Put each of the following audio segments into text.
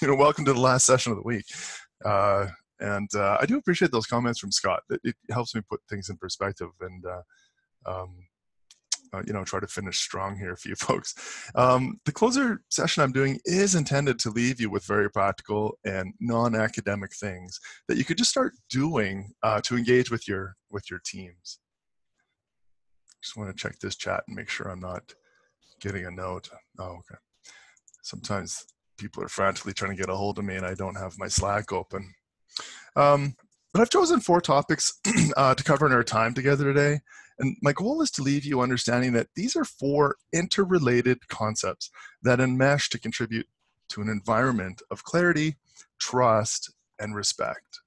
welcome to the last session of the week. I do appreciate those comments from Scott. It helps me put things in perspective and try to finish strong here for you folks. The closer session I'm doing is intended to leave you with very practical and non-academic things that you could just start doing to engage with your teams. Just want to check this chat and make sure I'm not getting a note. Oh, okay. Sometimes people are frantically trying to get a hold of me and I don't have my Slack open. But I've chosen 4 topics to cover in our time together today. And my goal is to leave you understanding that these are 4 interrelated concepts that enmesh to contribute to an environment of clarity, trust, and respect.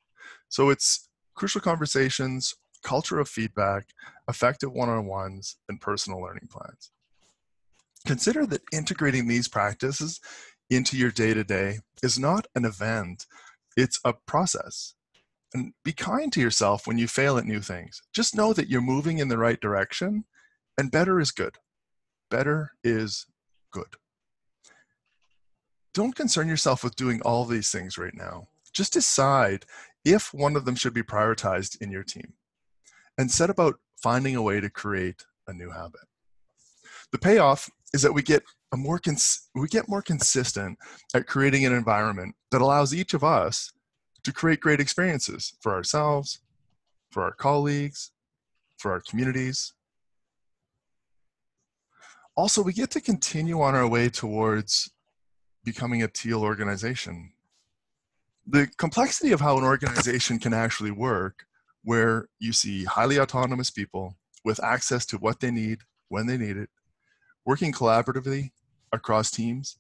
So it's crucial conversations, culture of feedback, effective one-on-ones, and personal learning plans. Consider that integrating these practices into your day-to-day is not an event, it's a process. And be kind to yourself when you fail at new things. Just know that you're moving in the right direction, and better is good. Better is good. Don't concern yourself with doing all these things right now. Just decide if one of them should be prioritized in your team, and set about finding a way to create a new habit. The payoff is that we get more consistent at creating an environment that allows each of us to create great experiences for ourselves, for our colleagues, for our communities. Also, we get to continue on our way towards becoming a teal organization. The complexity of how an organization can actually work, where you see highly autonomous people with access to what they need when they need it, working collaboratively across teams,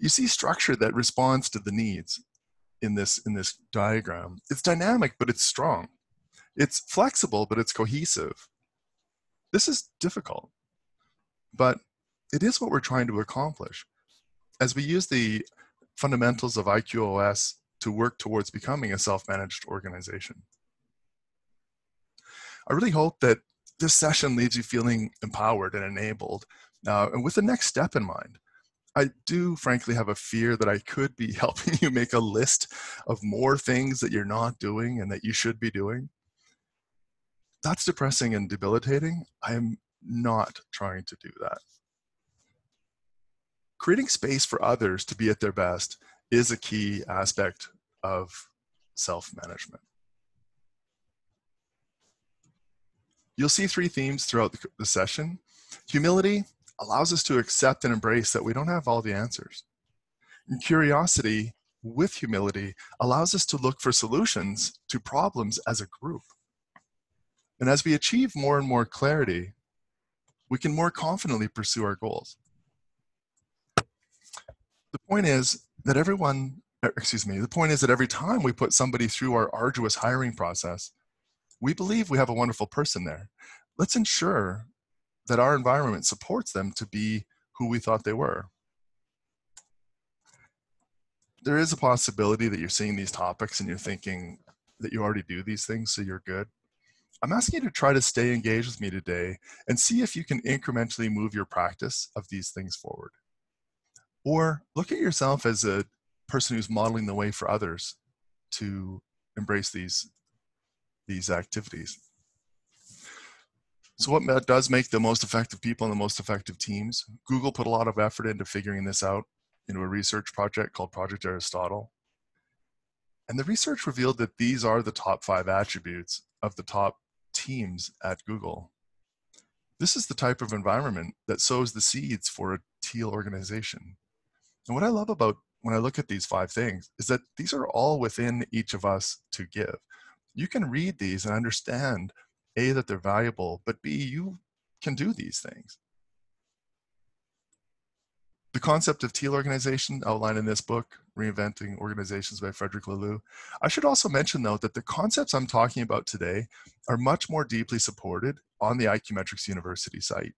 you see structure that responds to the needs in this diagram. It's dynamic, but it's strong. It's flexible, but it's cohesive. This is difficult, but it is what we're trying to accomplish. As we use the fundamentals of IQOS to work towards becoming a self-managed organization. I really hope that this session leaves you feeling empowered and enabled, and with the next step in mind. I do frankly have a fear that I could be helping you make a list of more things that you're not doing and that you should be doing. That's depressing and debilitating. I am not trying to do that. Creating space for others to be at their best is a key aspect of self-management. You'll see 3 themes throughout the session. Humility allows us to accept and embrace that we don't have all the answers. And curiosity with humility allows us to look for solutions to problems as a group. And as we achieve more and more clarity, we can more confidently pursue our goals. The point is that every time we put somebody through our arduous hiring process, we believe we have a wonderful person there. Let's ensure that our environment supports them to be who we thought they were. There is a possibility that you're seeing these topics and you're thinking that you already do these things, so you're good. I'm asking you to try to stay engaged with me today and see if you can incrementally move your practice of these things forward. Or look at yourself as a person who's modeling the way for others to embrace these activities. So what does make the most effective people and the most effective teams? Google put a lot of effort into figuring this out into a research project called Project Aristotle. And the research revealed that these are the top 5 attributes of the top teams at Google. This is the type of environment that sows the seeds for a teal organization. And what I love about when I look at these 5 things is that these are all within each of us to give. You can read these and understand A, that they're valuable, but B, you can do these things. The concept of teal organization outlined in this book, Reinventing Organizations by Frederick Laloux. I should also mention though that the concepts I'm talking about today are much more deeply supported on the IQmetrics University site.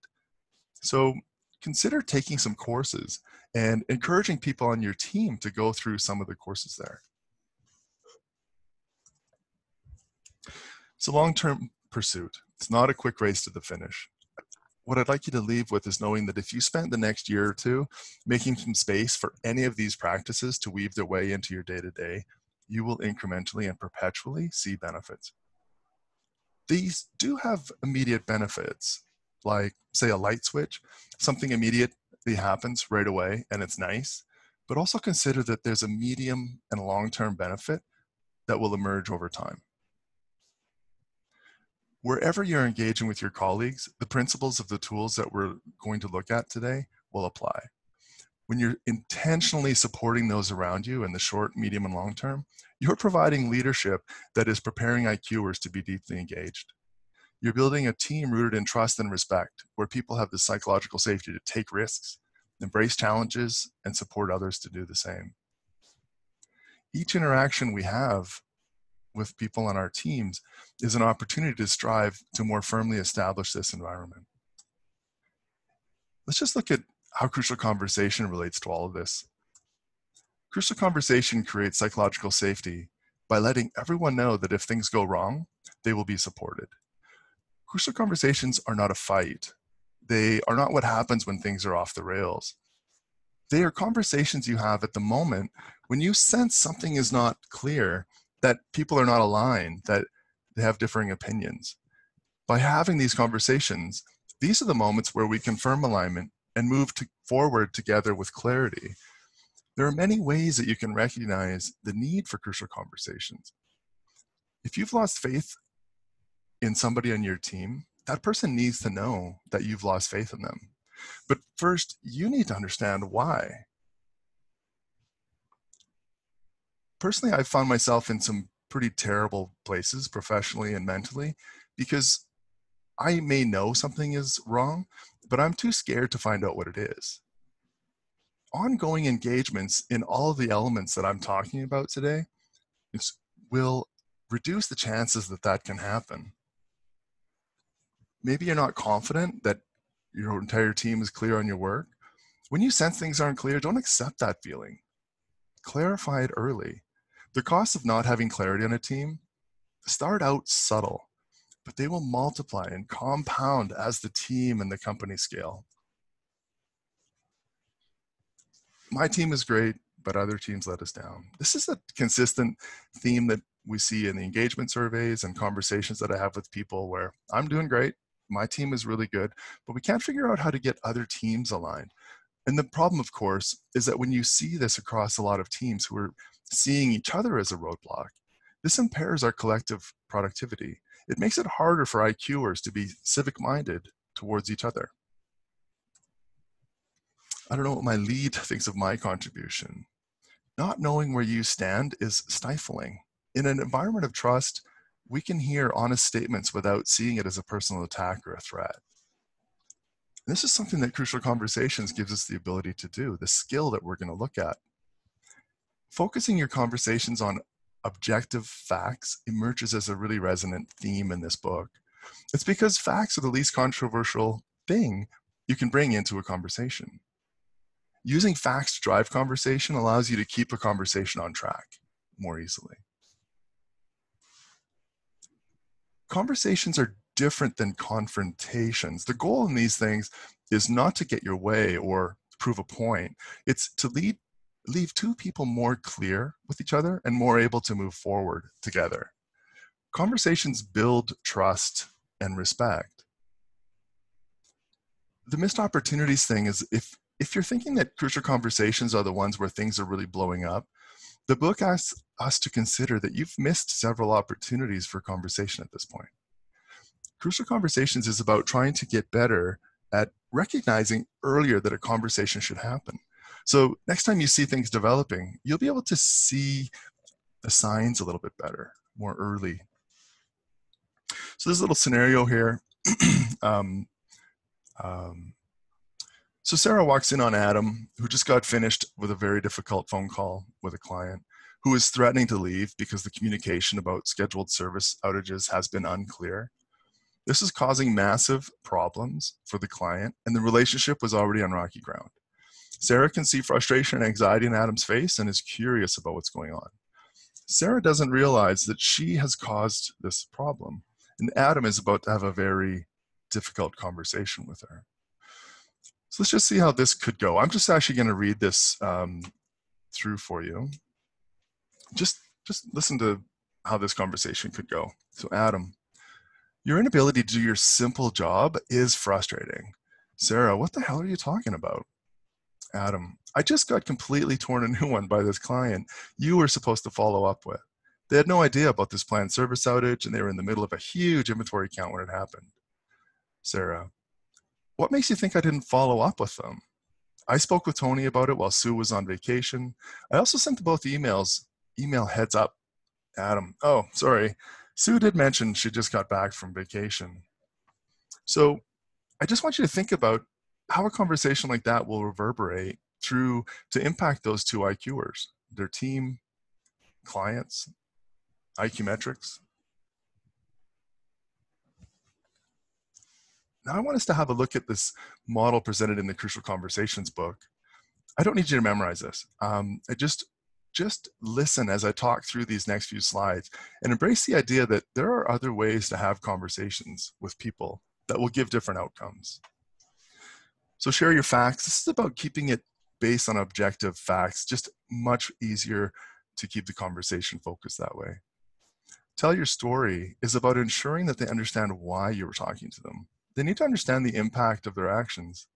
So consider taking some courses and encouraging people on your team to go through some of the courses there. It's a long-term pursuit. It's not a quick race to the finish. what I'd like you to leave with is knowing that if you spent the next year or two making some space for any of these practices to weave their way into your day-to-day, you will incrementally and perpetually see benefits. These do have immediate benefits, like, say, a light switch. Something immediately happens right away and it's nice, but also consider that there's a medium and long-term benefit that will emerge over time. Wherever you're engaging with your colleagues, the principles of the tools that we're going to look at today will apply. When you're intentionally supporting those around you in the short, medium, and long term, you're providing leadership that is preparing IQers to be deeply engaged. You're building a team rooted in trust and respect, where people have the psychological safety to take risks, embrace challenges, and support others to do the same. Each interaction we have with people on our teams is an opportunity to strive to more firmly establish this environment. Let's just look at how crucial conversation relates to all of this. Crucial conversation creates psychological safety by letting everyone know that if things go wrong, they will be supported. Crucial conversations are not a fight. They are not what happens when things are off the rails. They are conversations you have at the moment when you sense something is not clear, that people are not aligned, that they have differing opinions. By having these conversations, these are the moments where we confirm alignment and move forward together with clarity. There are many ways that you can recognize the need for crucial conversations. If you've lost faith in somebody on your team, that person needs to know that you've lost faith in them. But first, you need to understand why. Personally, I've found myself in some pretty terrible places professionally and mentally because I may know something is wrong, but I'm too scared to find out what it is. Ongoing engagements in all of the elements that I'm talking about today will reduce the chances that that can happen. Maybe you're not confident that your entire team is clear on your work. When you sense things aren't clear, don't accept that feeling. Clarify it early. The cost of not having clarity on a team start out subtle, but they will multiply and compound as the team and the company scale. My team is great, but other teams let us down. This is a consistent theme that we see in the engagement surveys and conversations that I have with people where I'm doing great, my team is really good, but we can't figure out how to get other teams aligned. And the problem, of course, is that when you see this across a lot of teams who are seeing each other as a roadblock, this impairs our collective productivity. It makes it harder for IQers to be civic-minded towards each other. I don't know what my lead thinks of my contribution. Not knowing where you stand is stifling. In an environment of trust, we can hear honest statements without seeing it as a personal attack or a threat. This is something that Crucial Conversations gives us the ability to do, the skill that we're going to look at. Focusing your conversations on objective facts emerges as a really resonant theme in this book. It's because facts are the least controversial thing you can bring into a conversation. Using facts to drive conversation allows you to keep a conversation on track more easily. Conversations are different than confrontations. The goal in these things is not to get your way or prove a point. It's to leave two people more clear with each other and more able to move forward together. Conversations build trust and respect. The missed opportunities thing is if you're thinking that crucial conversations are the ones where things are really blowing up, the book asks us to consider that you've missed several opportunities for conversation at this point. Crucial Conversations is about trying to get better at recognizing earlier that a conversation should happen. So next time you see things developing, you'll be able to see the signs a little bit better, more early. So there's a little scenario here. So Sarah walks in on Adam, who just got finished with a very difficult phone call with a client who is threatening to leave because the communication about scheduled service outages has been unclear. This is causing massive problems for the client, and the relationship was already on rocky ground. Sarah can see frustration and anxiety in Adam's face and is curious about what's going on. Sarah doesn't realize that she has caused this problem, and Adam is about to have a very difficult conversation with her. So let's just see how this could go. I'm just actually going to read this through for you. Just listen to how this conversation could go. So Adam, your inability to do your simple job is frustrating. Sarah, what the hell are you talking about? Adam, I just got completely torn a new one by this client you were supposed to follow up with. They had no idea about this planned service outage, and they were in the middle of a huge inventory count when it happened. Sarah, what makes you think I didn't follow up with them? I spoke with Tony about it while Sue was on vacation. I also sent both emails, email heads up. Adam, oh, sorry. Sue did mention she just got back from vacation. So I just want you to think about how a conversation like that will reverberate through to impact those two IQers, their team, clients, IQ metrics. Now I want us to have a look at this model presented in the Crucial Conversations book. I don't need you to memorize this. Just listen as I talk through these next few slides and embrace the idea that there are other ways to have conversations with people that will give different outcomes. So share your facts. This is about keeping it based on objective facts, just much easier to keep the conversation focused that way. Tell your story is about ensuring that they understand why you were talking to them. They need to understand the impact of their actions.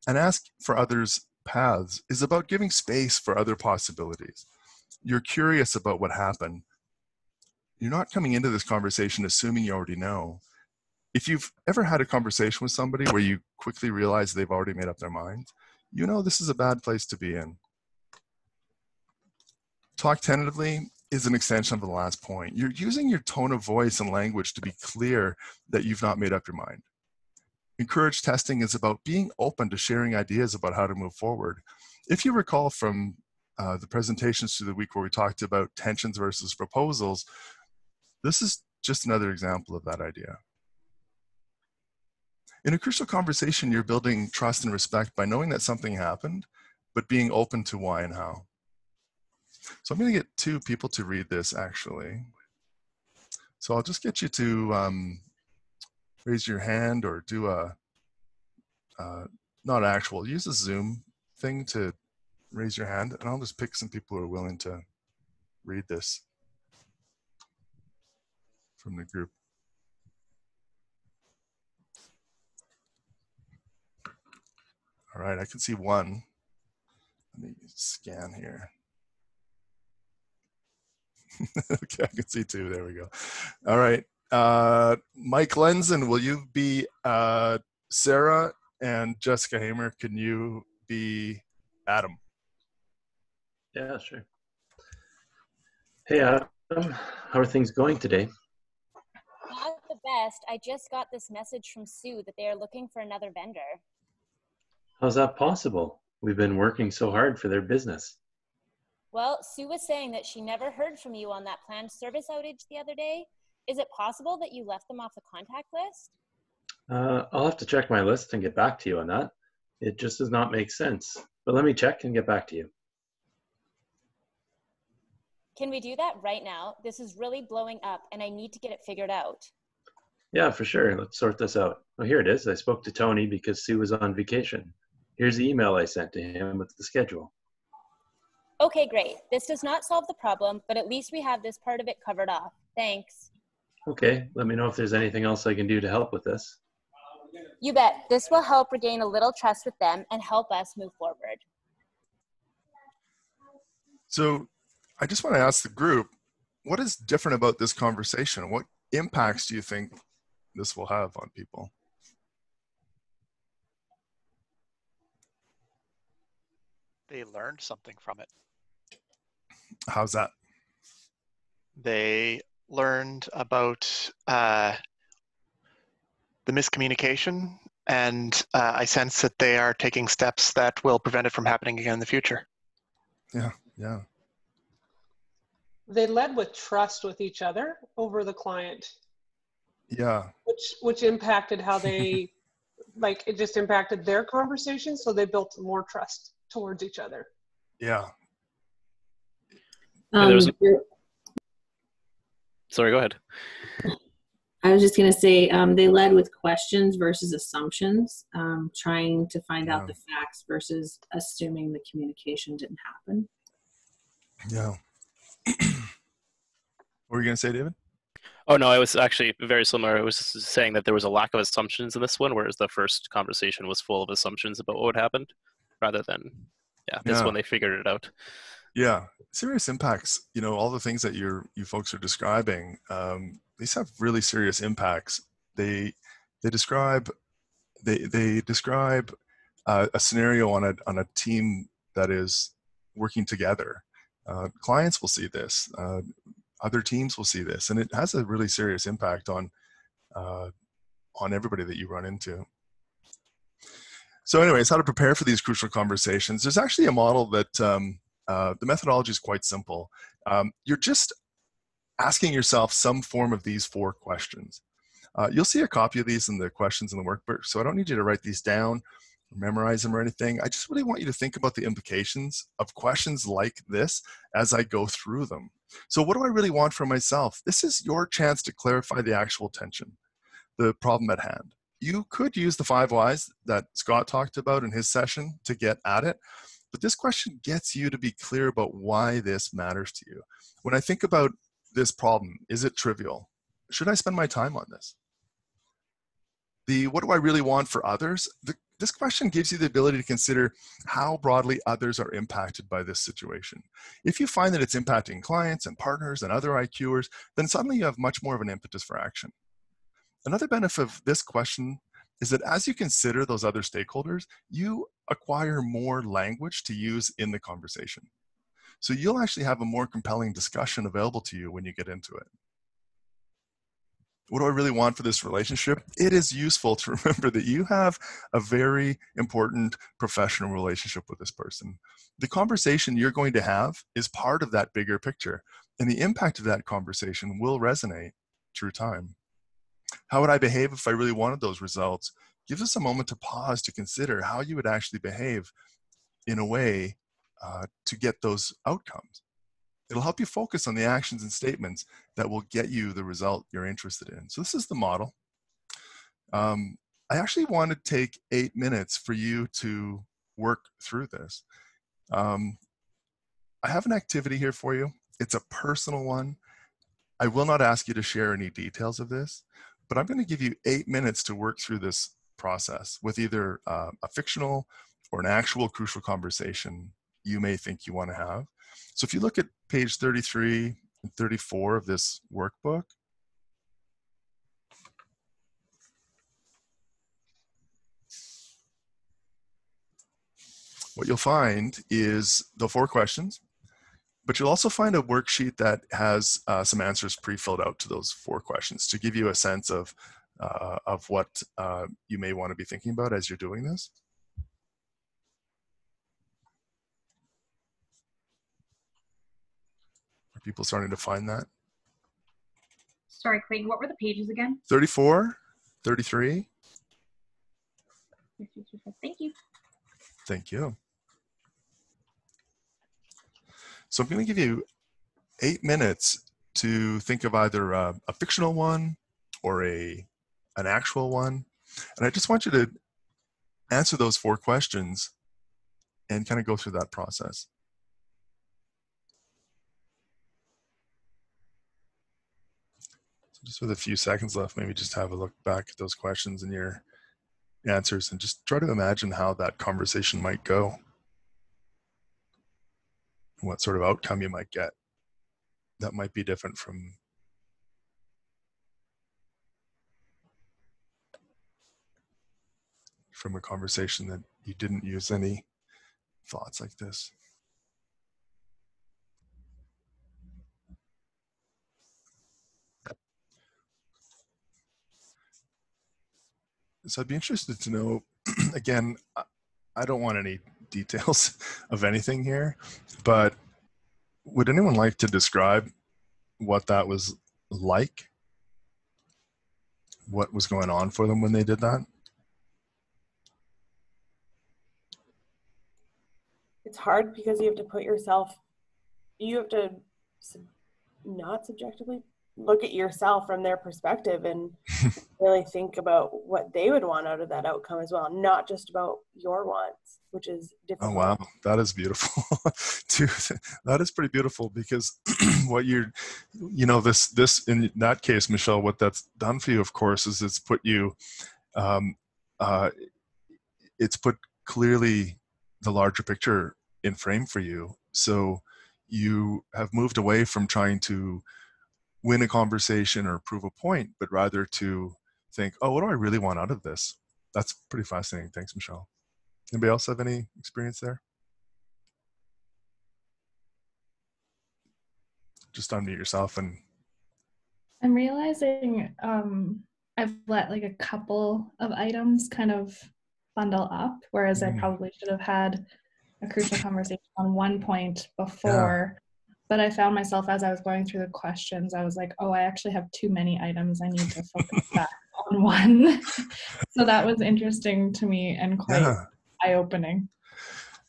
And ask for others' paths is about giving space for other possibilities. You're curious about what happened. You're not coming into this conversation assuming you already know. If you've ever had a conversation with somebody where you quickly realize they've already made up their mind, you know this is a bad place to be in. Talk tentatively is an extension of the last point. You're using your tone of voice and language to be clear that you've not made up your mind. Encourage testing is about being open to sharing ideas about how to move forward. If you recall from the presentations through the week where we talked about tensions versus proposals, this is just another example of that idea. In a crucial conversation, you're building trust and respect by knowing that something happened, but being open to why and how. So I'm going to get two people to read this actually. So I'll just get you to raise your hand or do a, not actual, use a Zoom thing to raise your hand, and I'll just pick some people who are willing to read this from the group. All right, I can see one. Let me scan here. Okay, I can see two, there we go. All right, Mike Lenzen, will you be Sarah, and Jessica Hamer, can you be Adam? Yeah, sure. Hey Adam, how are things going today? Not the best. I just got this message from Sue that they are looking for another vendor. How's that possible? We've been working so hard for their business. Well, Sue was saying that she never heard from you on that planned service outage the other day. Is it possible that you left them off the contact list? I'll have to check my list and get back to you on that. It just does not make sense. But let me check and get back to you. Can we do that right now? This is really blowing up and I need to get it figured out. Yeah, for sure. Let's sort this out. Oh, here it is. I spoke to Tony because Sue was on vacation. Here's the email I sent to him with the schedule. Okay, great. This does not solve the problem, but at least we have this part of it covered off. Thanks. Okay, let me know if there's anything else I can do to help with this. You bet. This will help regain a little trust with them and help us move forward. So I just want to ask the group, what is different about this conversation? What impacts do you think this will have on people? They learned something from it. How's that? They learned about the miscommunication, and I sense that they are taking steps that will prevent it from happening again in the future. Yeah, yeah. They led with trust with each other over the client. Yeah. Which impacted how they, like, it just impacted their conversation, so they built more trust towards each other. Yeah. Sorry, go ahead. I was just going to say they led with questions versus assumptions, trying to find out the facts versus assuming the communication didn't happen. Yeah. What were you going to say, David? Oh, no, it was actually very similar. It was just saying that there was a lack of assumptions in this one, whereas the first conversation was full of assumptions about what happened, rather than, this one they figured it out. Yeah, serious impacts. You know, all the things that you folks are describing, these have really serious impacts. They describe a scenario on a team that is working together. Clients will see this. Other teams will see this, and it has a really serious impact on everybody that you run into. So anyways, how to prepare for these crucial conversations. There's actually a model that the methodology is quite simple. You're just asking yourself some form of these 4 questions. You'll see a copy of these in the questions in the workbook, so I don't need you to write these down or memorize them or anything. I just really want you to think about the implications of questions like this as I go through them. So what do I really want for myself? This is your chance to clarify the actual tension, the problem at hand. You could use the 5 whys that Scott talked about in his session to get at it, but this question gets you to be clear about why this matters to you. When I think about this problem, is it trivial? Should I spend my time on this? What do I really want for others? This question gives you the ability to consider how broadly others are impacted by this situation. If you find that it's impacting clients and partners and other IQers, then suddenly you have much more of an impetus for action. Another benefit of this question is that as you consider those other stakeholders, you acquire more language to use in the conversation. So you'll actually have a more compelling discussion available to you when you get into it. What do I really want for this relationship? It is useful to remember that you have a very important professional relationship with this person. The conversation you're going to have is part of that bigger picture, and the impact of that conversation will resonate through time. How would I behave if I really wanted those results? Gives us a moment to pause to consider how you would actually behave in a way to get those outcomes. It'll help you focus on the actions and statements that will get you the result you're interested in. So this is the model. I actually want to take 8 minutes for you to work through this. I have an activity here for you. It's a personal one. I will not ask you to share any details of this, but I'm going to give you 8 minutes to work through this process with either a fictional or an actual crucial conversation you may think you want to have. So if you look at page 33 and 34 of this workbook, what you'll find is the 4 questions, but you'll also find a worksheet that has some answers pre-filled out to those 4 questions to give you a sense of what you may want to be thinking about as you're doing this. Are people starting to find that? Sorry, Clayton, what were the pages again? 34, 33. Thank you. Thank you. So I'm going to give you 8 minutes to think of either a fictional one or an actual one. And I just want you to answer those 4 questions and kind of go through that process. So just with a few seconds left, maybe just have a look back at those questions and your answers and just try to imagine how that conversation might go. What sort of outcome you might get that might be different from a conversation that you didn't use any thoughts like this. So I'd be interested to know, again, I don't want any details of anything here, but would anyone like to describe what that was like? What was going on for them when they did that? It's hard because you have to put yourself, you have to not subjectively look at yourself from their perspective and really think about what they would want out of that outcome as well, not just about your wants, which is difficult. Oh, wow. That is beautiful. Dude, that is pretty beautiful, because what you're, this, in that case, Michelle, what that's done for you, of course, is it's put you, it's put clearly the larger picture in frame for you. So you have moved away from trying to win a conversation or prove a point, but rather to think, oh, what do I really want out of this? That's pretty fascinating. Thanks, Michelle. Anybody else have any experience there? Just unmute yourself. And I'm realizing I've let like a couple of items kind of bundle up, whereas I probably should have had a crucial conversation on one point before. Yeah. But I found myself, as I was going through the questions, I was like, oh, I actually have too many items. I need to focus back on one. So that was interesting to me and quite eye-opening.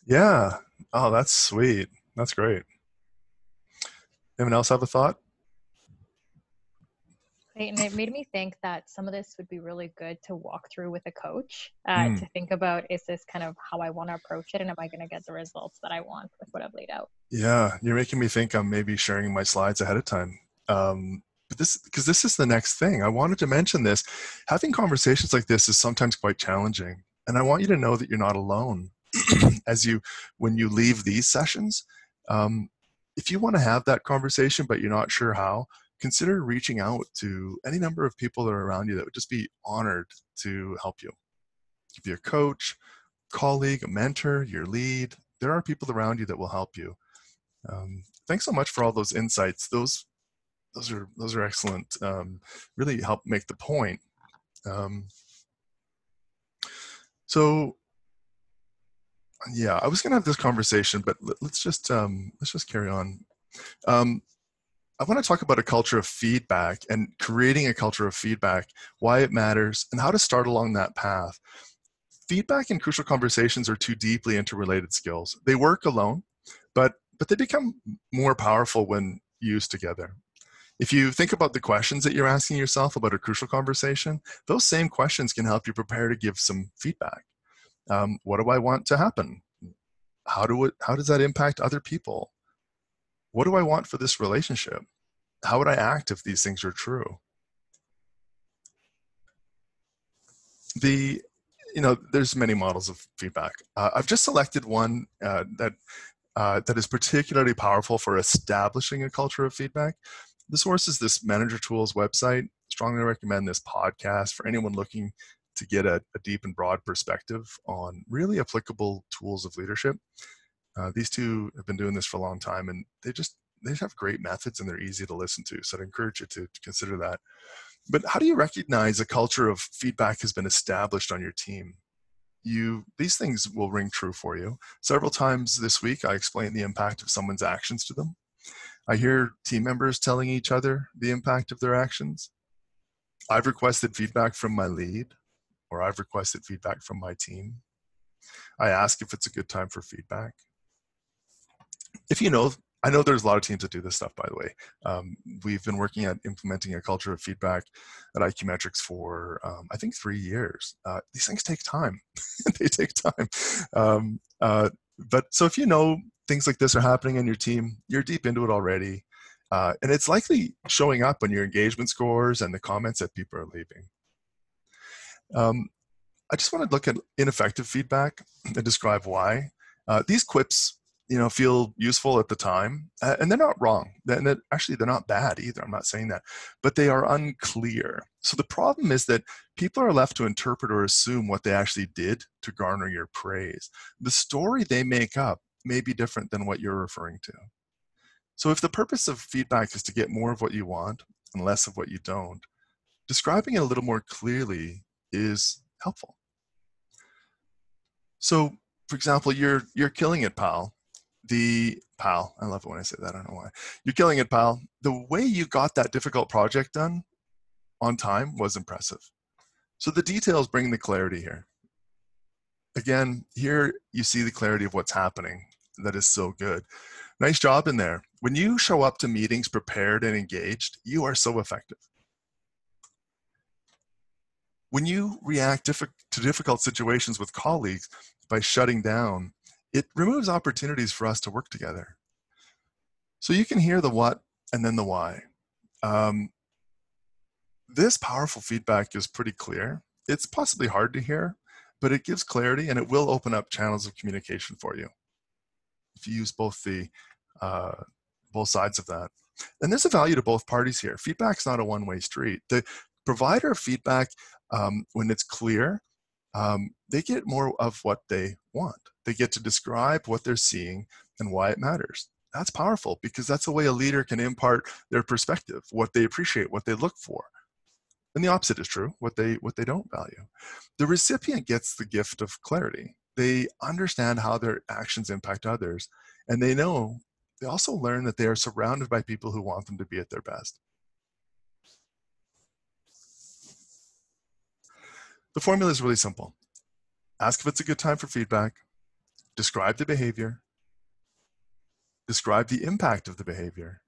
Yeah. Oh, that's sweet. That's great. Anyone else have a thought? And it made me think that some of this would be really good to walk through with a coach, to think about, is this kind of how I want to approach it, and am I going to get the results that I want with what I've laid out? Yeah, you're making me think I'm maybe sharing my slides ahead of time. But because this is the next thing. I wanted to mention this. Having conversations like this is sometimes quite challenging. And I want you to know that you're not alone when you leave these sessions. If you want to have that conversation, but you're not sure how, consider reaching out to any number of people that are around you that would just be honored to help you. It could be a coach, colleague, a mentor, your lead. There are people around you that will help you. Thanks so much for all those insights. Those are excellent. Really help make the point. So yeah, I was going to have this conversation, but let's just carry on. I want to talk about a culture of feedback and creating a culture of feedback, why it matters, and how to start along that path. Feedback and crucial conversations are two deeply interrelated skills. They work alone, but they become more powerful when used together. If you think about the questions that you're asking yourself about a crucial conversation, those same questions can help you prepare to give some feedback. What do I want to happen? How does that impact other people? What do I want for this relationship? How would I act if these things are true? There's many models of feedback. I've just selected one that is particularly powerful for establishing a culture of feedback. The source is this Manager Tools website. Strongly recommend this podcast for anyone looking to get a deep and broad perspective on really applicable tools of leadership. These two have been doing this for a long time, and they have great methods, and they're easy to listen to. So I'd encourage you to consider that. But how do you recognize a culture of feedback has been established on your team? These things will ring true for you. Several times this week, I explain the impact of someone's actions to them. I hear team members telling each other the impact of their actions. I've requested feedback from my lead, or I've requested feedback from my team. I ask if it's a good time for feedback. I know there's a lot of teams that do this stuff, by the way. We've been working at implementing a culture of feedback at IQ Metrics for, I think, 3 years. These things take time. They take time. But so if you know things like this are happening in your team, you're deep into it already. And it's likely showing up on your engagement scores and the comments that people are leaving. I just want to look at ineffective feedback and describe why. These quips, feel useful at the time, and they're not wrong. Actually, they're not bad either. I'm not saying that, but they are unclear. So the problem is that people are left to interpret or assume what they actually did to garner your praise. The story they make up may be different than what you're referring to. So if the purpose of feedback is to get more of what you want and less of what you don't, describing it a little more clearly is helpful. So, for example, you're killing it, pal. I love it when I say that. I don't know why. You're killing it, pal. The way you got that difficult project done on time was impressive. So the details bring the clarity here. Again, here you see the clarity of what's happening. That is so good. Nice job in there. When you show up to meetings prepared and engaged, you are so effective. When you react to difficult situations with colleagues by shutting down, it removes opportunities for us to work together. So you can hear the what and then the why. This powerful feedback is pretty clear. It's possibly hard to hear, but it gives clarity and it will open up channels of communication for you if you use both sides of that. And there's a value to both parties here. Feedback's not a one-way street. The provider of feedback, when it's clear, they get more of what they want. They get to describe what they're seeing and why it matters. That's powerful because that's a way a leader can impart their perspective, what they appreciate, what they look for. And the opposite is true, what they don't value. The recipient gets the gift of clarity. They understand how their actions impact others, and they also learn that they are surrounded by people who want them to be at their best. The formula is really simple. Ask if it's a good time for feedback, describe the behavior, describe the impact of the behavior,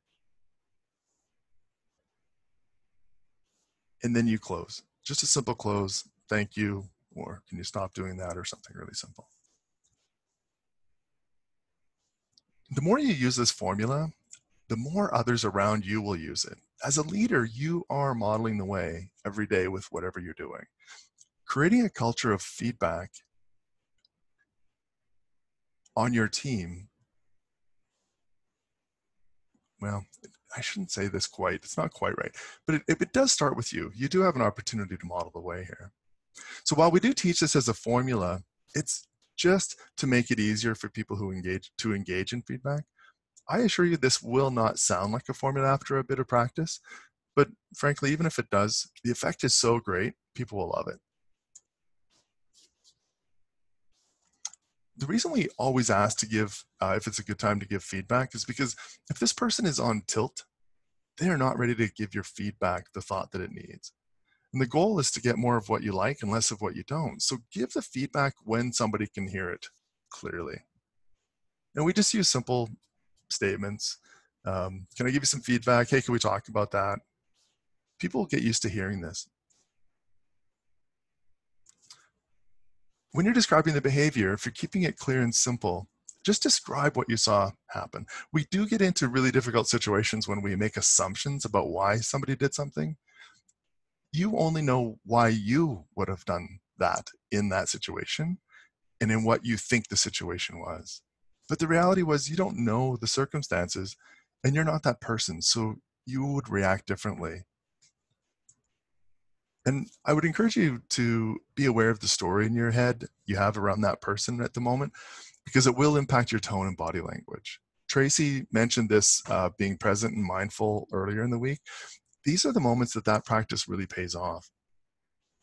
and then you close. Just a simple close, thank you, or can you stop doing that, or something really simple. The more you use this formula, the more others around you will use it. As a leader, you are modeling the way every day with whatever you're doing. Creating a culture of feedback on your team, well, I shouldn't say this quite, it's not quite right, but it does start with you. You do have an opportunity to model the way here. So while we do teach this as a formula, it's just to make it easier for people who engage in feedback. I assure you this will not sound like a formula after a bit of practice, but frankly, even if it does, the effect is so great, people will love it. The reason we always ask to give, if it's a good time to give feedback, is because if this person is on tilt, they are not ready to give your feedback the thought that it needs. And the goal is to get more of what you like and less of what you don't. So give the feedback when somebody can hear it clearly. And we just use simple statements. Can I give you some feedback? Hey, can we talk about that? People get used to hearing this. When you're describing the behavior, if you're keeping it clear and simple, just describe what you saw happen. We do get into really difficult situations when we make assumptions about why somebody did something. You only know why you would have done that in that situation and in what you think the situation was. But the reality was you don't know the circumstances and you're not that person, so you would react differently. And I would encourage you to be aware of the story in your head you have around that person at the moment, because it will impact your tone and body language. Tracy mentioned this being present and mindful earlier in the week. These are the moments that practice really pays off.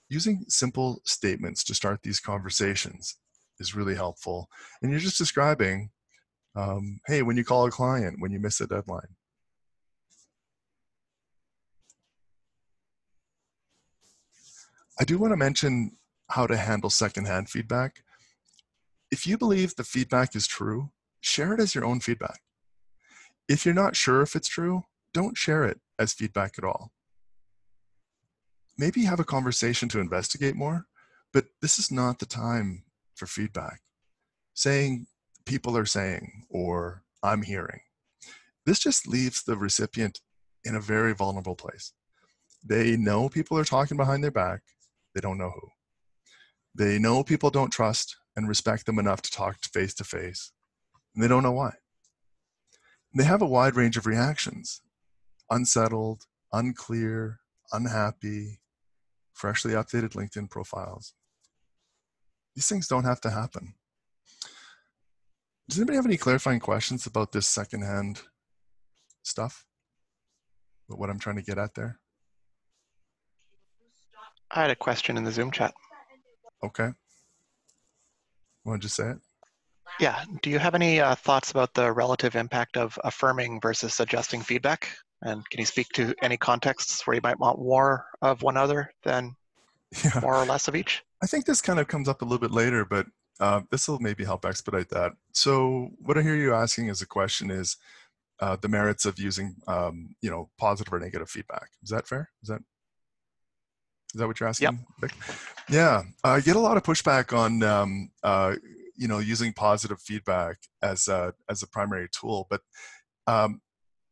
Using simple statements to start these conversations is really helpful. And you're just describing, hey, when you call a client, when you miss a deadline. I do want to mention how to handle secondhand feedback. If you believe the feedback is true, share it as your own feedback. If you're not sure if it's true, don't share it as feedback at all. Maybe have a conversation to investigate more, but this is not the time for feedback. Saying people are saying or I'm hearing. This just leaves the recipient in a very vulnerable place. They know people are talking behind their back. They don't know who. They know people don't trust and respect them enough to talk face to face, and they don't know why. They have a wide range of reactions: unsettled, unclear, unhappy, freshly updated LinkedIn profiles. These things don't have to happen. Does anybody have any clarifying questions about this secondhand stuff? What I'm trying to get at there? I had a question in the Zoom chat. Okay. Want to just say it? Yeah. Do you have any thoughts about the relative impact of affirming versus suggesting feedback? And can you speak to any contexts where you might want more of one other than more or less of each? I think this kind of comes up a little bit later, but This will maybe help expedite that. So what I hear you asking as a question is the merits of using, positive or negative feedback. Is that fair? Is that what you're asking, Vic? Yeah, I get a lot of pushback on, using positive feedback as a primary tool, but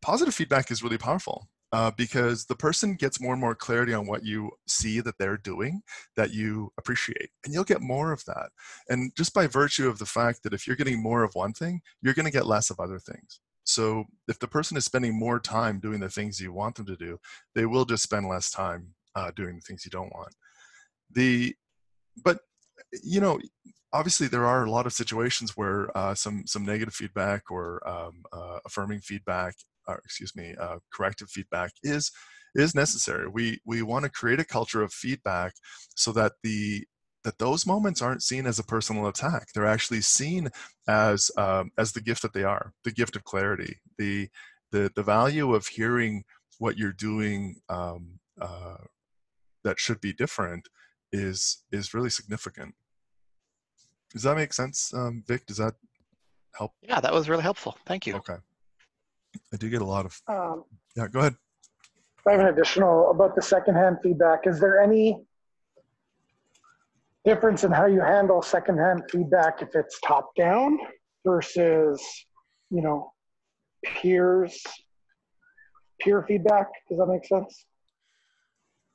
positive feedback is really powerful. Because the person gets more and more clarity on what you see that they're doing that you appreciate, and you'll get more of that. And just by virtue of the fact that if you're getting more of one thing, you're going to get less of other things. So if the person is spending more time doing the things you want them to do, they will just spend less time doing the things you don't want. But obviously there are a lot of situations where some negative feedback or affirming feedback, corrective feedback is necessary. We want to create a culture of feedback so that those moments aren't seen as a personal attack. They're actually seen as the gift that they are, the gift of clarity, the value of hearing what you're doing that should be different is really significant. Does that make sense, Vic? Does that help? Yeah, that was really helpful. Thank you. Okay. I do get a lot of, yeah, go ahead. I have an additional about the secondhand feedback. Is there any difference in how you handle secondhand feedback if it's top down versus, peer feedback? Does that make sense?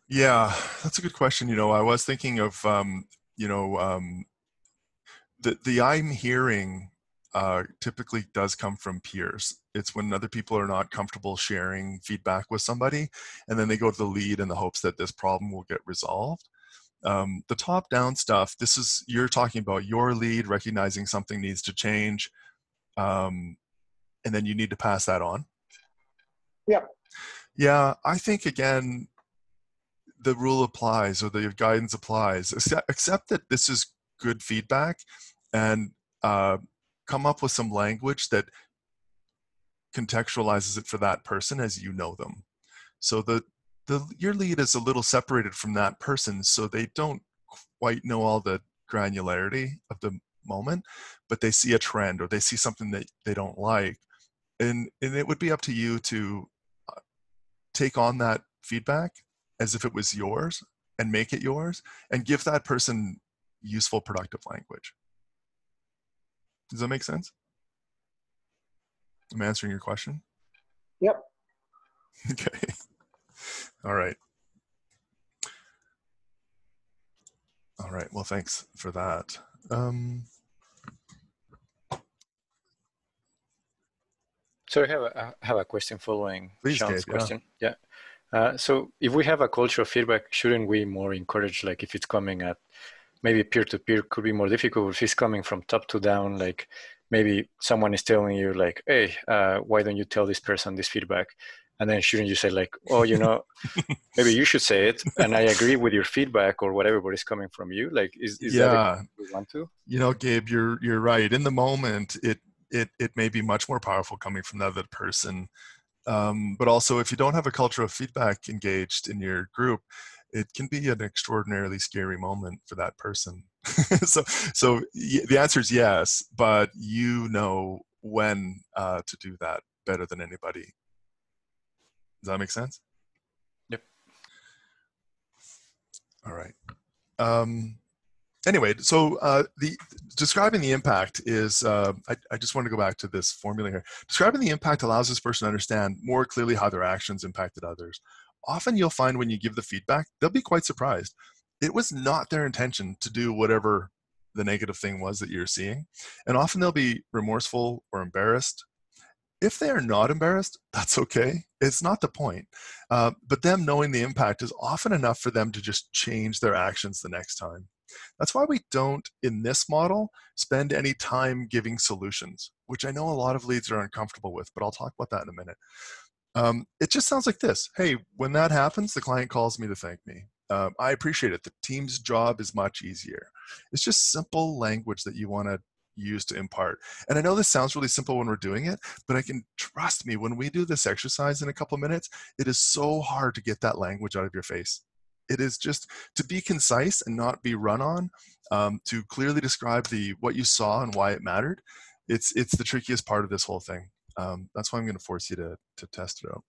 Yeah, that's a good question. I was thinking of, the I'm hearing typically does come from peers. It's when other people are not comfortable sharing feedback with somebody, and then they go to the lead in the hopes that this problem will get resolved. The top-down stuff, you're talking about your lead recognizing something needs to change, and then you need to pass that on. Yep. Yeah, I think, again, the rule applies, or the guidance applies, except that this is good feedback, and come up with some language that contextualizes it for that person as you know them. So your lead is a little separated from that person, so they don't quite know all the granularity of the moment, but they see a trend or they see something that they don't like. And it would be up to you to take on that feedback as if it was yours and make it yours and give that person useful, productive language. Does that make sense? I'm answering your question? Yep. Okay. All right. All right. Well, thanks for that. So I have a question following Please, Sean's Gabe, question. Yeah. So if we have a culture of feedback, shouldn't we more encourage, like if it's coming at maybe peer-to-peer could be more difficult if it's coming from top to down, like maybe someone is telling you like, hey, why don't you tell this person this feedback? And then shouldn't you say like, oh, maybe you should say it, and I agree with your feedback or whatever, but it's coming from you. Like, is that what we want to? Gabe, you're right. In the moment, it may be much more powerful coming from the other person. But also, if you don't have a culture of feedback engaged in your group, it can be an extraordinarily scary moment for that person. so the answer is yes, but you know when to do that better than anybody. Does that make sense? Yep. All right. Anyway, so describing the impact is, I just want to go back to this formula here. Describing the impact allows this person to understand more clearly how their actions impacted others. Often you'll find when you give the feedback, they'll be quite surprised. It was not their intention to do whatever the negative thing was that you're seeing. And often they'll be remorseful or embarrassed. If they are not embarrassed, that's okay. It's not the point. But them knowing the impact is often enough for them to just change their actions the next time. That's why we don't, in this model, spend any time giving solutions, which I know a lot of leads are uncomfortable with, but I'll talk about that in a minute. It just sounds like this. Hey, when that happens, the client calls me to thank me. I appreciate it. The team's job is much easier. It's just simple language that you want to use to impart. And I know this sounds really simple when we're doing it, but I can trust me, when we do this exercise in a couple of minutes, it is so hard to get that language out of your face. It is just to be concise and not be run on, to clearly describe what you saw and why it mattered. It's the trickiest part of this whole thing. That's why I'm going to force you to test it out.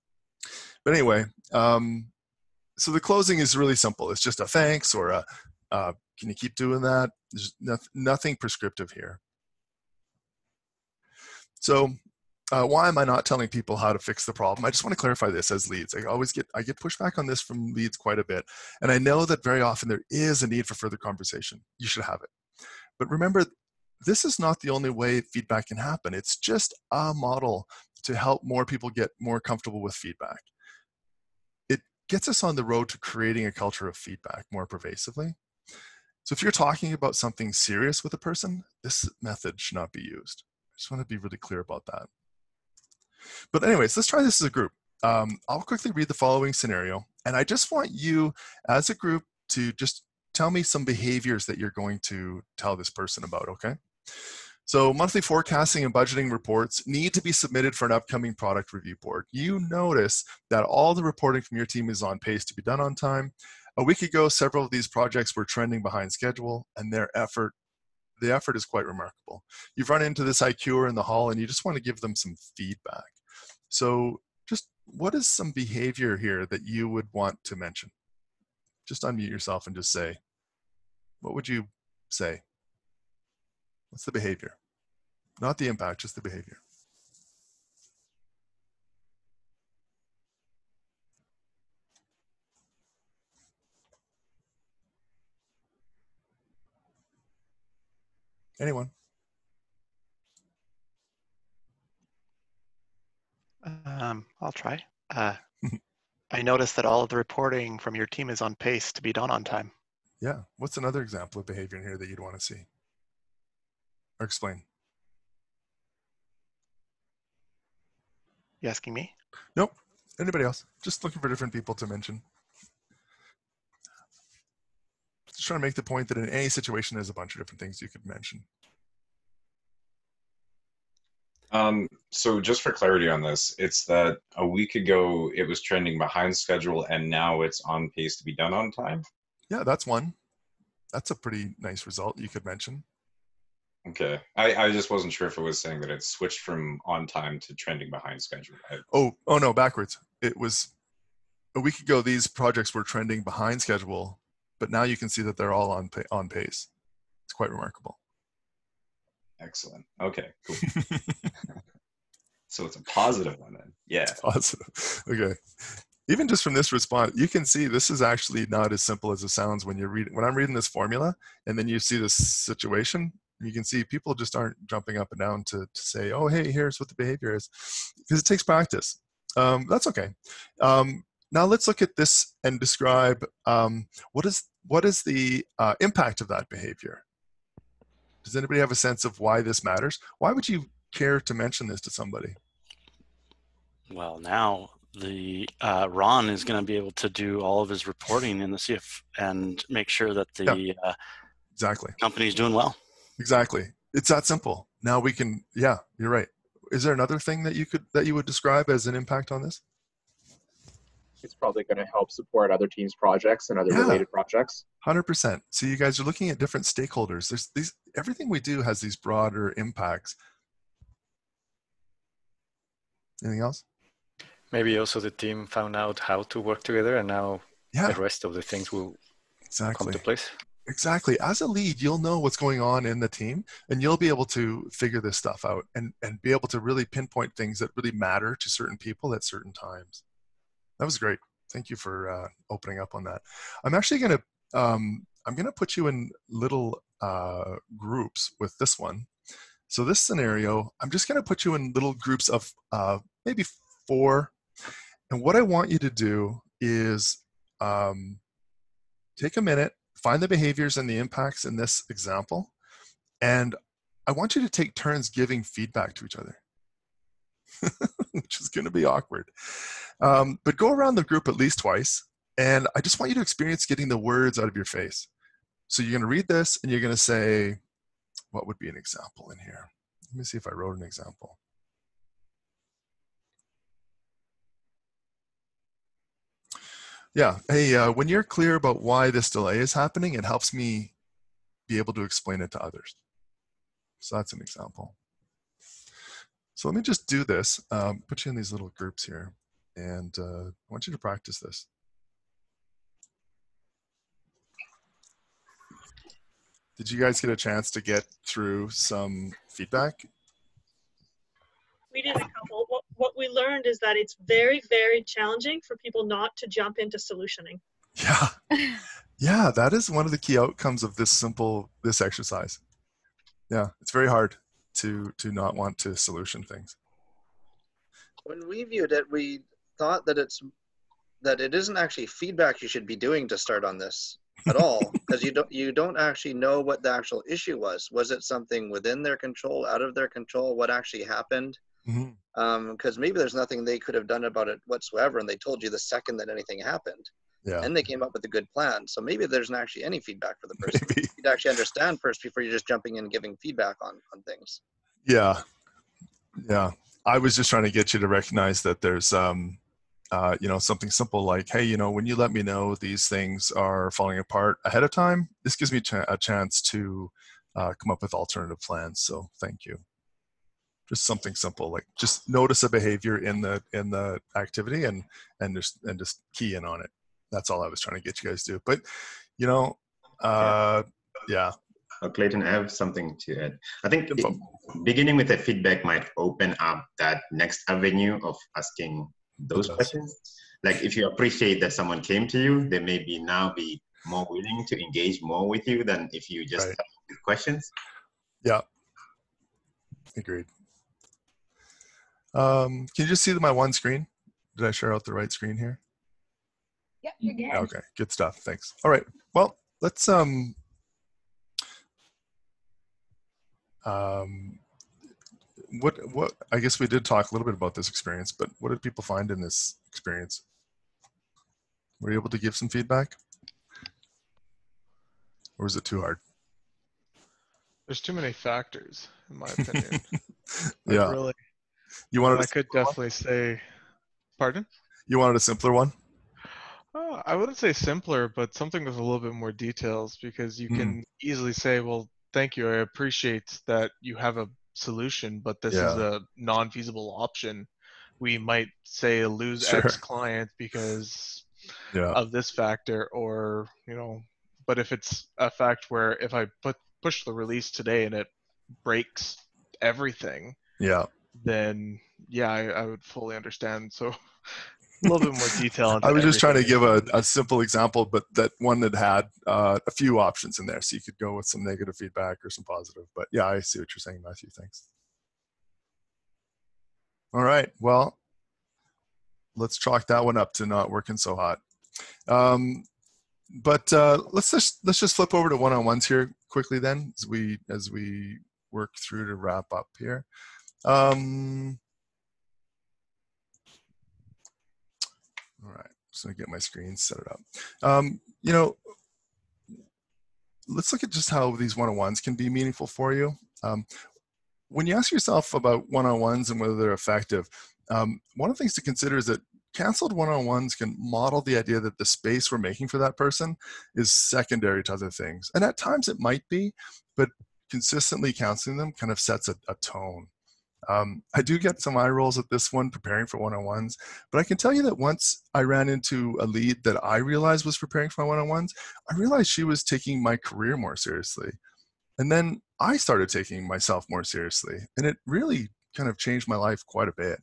But anyway, so the closing is really simple. It's just a thanks or a can you keep doing that? There's nothing prescriptive here. So why am I not telling people how to fix the problem? I just want to clarify this as leads. I get pushback on this from leads quite a bit. And I know that very often there is a need for further conversation. You should have it. But remember, this is not the only way feedback can happen. It's just a model to help more people get more comfortable with feedback. It gets us on the road to creating a culture of feedback more pervasively. So if you're talking about something serious with a person, this method should not be used. I just want to be really clear about that. But anyways, let's try this as a group. I'll quickly read the following scenario, and I just want you as a group to just tell me some behaviors that you're going to tell this person about, okay? So monthly forecasting and budgeting reports need to be submitted for an upcoming product review board. You notice that all the reporting from your team is on pace to be done on time. A week ago, several of these projects were trending behind schedule, and the effort is quite remarkable. You've run into this IQer in the hall, and you just want to give them some feedback. So just what is some behavior here that you would want to mention? Just unmute yourself and just say, what would you say? What's the behavior? Not the impact, just the behavior. Anyone? I'll try. I noticed that all of the reporting from your team is on pace to be done on time. Yeah. What's another example of behavior in here that you'd want to see? Or explain? You asking me? Nope. Anybody else? Just looking for different people to mention. Just trying to make the point that in any situation, there's a bunch of different things you could mention. So just for clarity on this, it's that a week ago it was trending behind schedule and now it's on pace to be done on time? Yeah, that's one. That's a pretty nice result you could mention. Okay. I just wasn't sure if it was saying that it switched from on time to trending behind schedule. Oh no, backwards. It was a week ago these projects were trending behind schedule, but now you can see that they're all on pace. It's quite remarkable. Excellent. Okay, cool. So it's a positive one then. Yeah. It's positive. Okay. Even just from this response, you can see this is actually not as simple as it sounds when I'm reading this formula and then you see this situation. You can see people just aren't jumping up and down to say, oh, hey, here's what the behavior is, because it takes practice. That's okay. Now let's look at this and describe what is the impact of that behavior. Does anybody have a sense of why this matters? Why would you care to mention this to somebody? Well, now the Ron is going to be able to do all of his reporting in the CF and make sure that the exactly company's doing well. Exactly. It's that simple. Now we can, yeah, you're right. Is there another thing that you would describe as an impact on this? It's probably going to help support other teams' projects and other related projects. 100%. So you guys are looking at different stakeholders. There's everything we do has these broader impacts. Anything else? Maybe also the team found out how to work together, and now the rest of the things will come to place. Exactly. As a lead, you'll know what's going on in the team, and you'll be able to figure this stuff out and be able to really pinpoint things that really matter to certain people at certain times. That was great. Thank you for opening up on that. I'm actually going to put you in little groups with this one. So this scenario, I'm just going to put you in little groups of maybe 4. And what I want you to do is take a minute, find the behaviors and the impacts in this example, and I want you to take turns giving feedback to each other, which is going to be awkward. But go around the group at least twice, and I just want you to experience getting the words out of your face. So you're going to read this, and you're going to say, what would be an example in here? Let me see if I wrote an example. Yeah. Hey, when you're clear about why this delay is happening, it helps me be able to explain it to others. So that's an example. So let me just do this, put you in these little groups here, and I want you to practice this. Did you guys get a chance to get through some feedback? We did a couple. What we learned is that it's very, very challenging for people not to jump into solutioning. Yeah. Yeah, that is one of the key outcomes of this exercise. Yeah, it's very hard to not want to solution things. When we viewed it, we thought that it isn't actually feedback you should be doing to start on this at all, because you don't actually know what the actual issue was. Was it something within their control, out of their control? What actually happened? Because maybe there's nothing they could have done about it whatsoever, and they told you the second that anything happened. Yeah. And they came up with a good plan. So maybe there's not actually any feedback for the person. You'd actually understand first before you're just jumping in and giving feedback on things. Yeah. Yeah. I was just trying to get you to recognize that there's, something simple like, hey, when you let me know these things are falling apart ahead of time, this gives me a chance to come up with alternative plans. So thank you. Just something simple, like just notice a behavior in the activity and just key in on it. That's all I was trying to get you guys to do. But, yeah. Clayton, I have something to add. I think beginning with a feedback might open up that next avenue of asking those questions. Like if you appreciate that someone came to you, they may now be more willing to engage more with you than if you just ask questions. Yeah. Agreed. Can you just see my one screen? Did I share out the right screen here? Yep, you're good. Okay, good stuff. Thanks. All right. Well, let's what I guess we did talk a little bit about this experience, but what did people find in this experience? Were you able to give some feedback? Or was it too hard? There's too many factors, in my opinion. Yeah. Really. You wanted I could definitely say, pardon? You wanted a simpler one? I wouldn't say simpler, but something with a little bit more details, because you can easily say, well, thank you, I appreciate that you have a solution, but this is a non-feasible option. We might say lose X client because of this factor, or, but if it's a fact where if I push the release today and it breaks everything, then I would fully understand. So a little bit more detail. I was just trying to give a simple example, but that one that had a few options in there. So you could go with some negative feedback or some positive. But yeah, I see what you're saying, Matthew. Thanks. All right. Well, let's chalk that one up to not working so hot. But let's just flip over to one-on-ones here quickly then, as we work through to wrap up here. All right, so I get my screen set it up. Let's look at just how these one-on-ones can be meaningful for you. When you ask yourself about one-on-ones and whether they're effective, one of the things to consider is that canceled one-on-ones can model the idea that the space we're making for that person is secondary to other things. And at times it might be, but consistently counseling them kind of sets a tone. I do get some eye rolls at this one, preparing for one-on-ones, but I can tell you that once I ran into a lead that I realized was preparing for my one-on-ones, I realized she was taking my career more seriously. And then I started taking myself more seriously, and it really kind of changed my life quite a bit.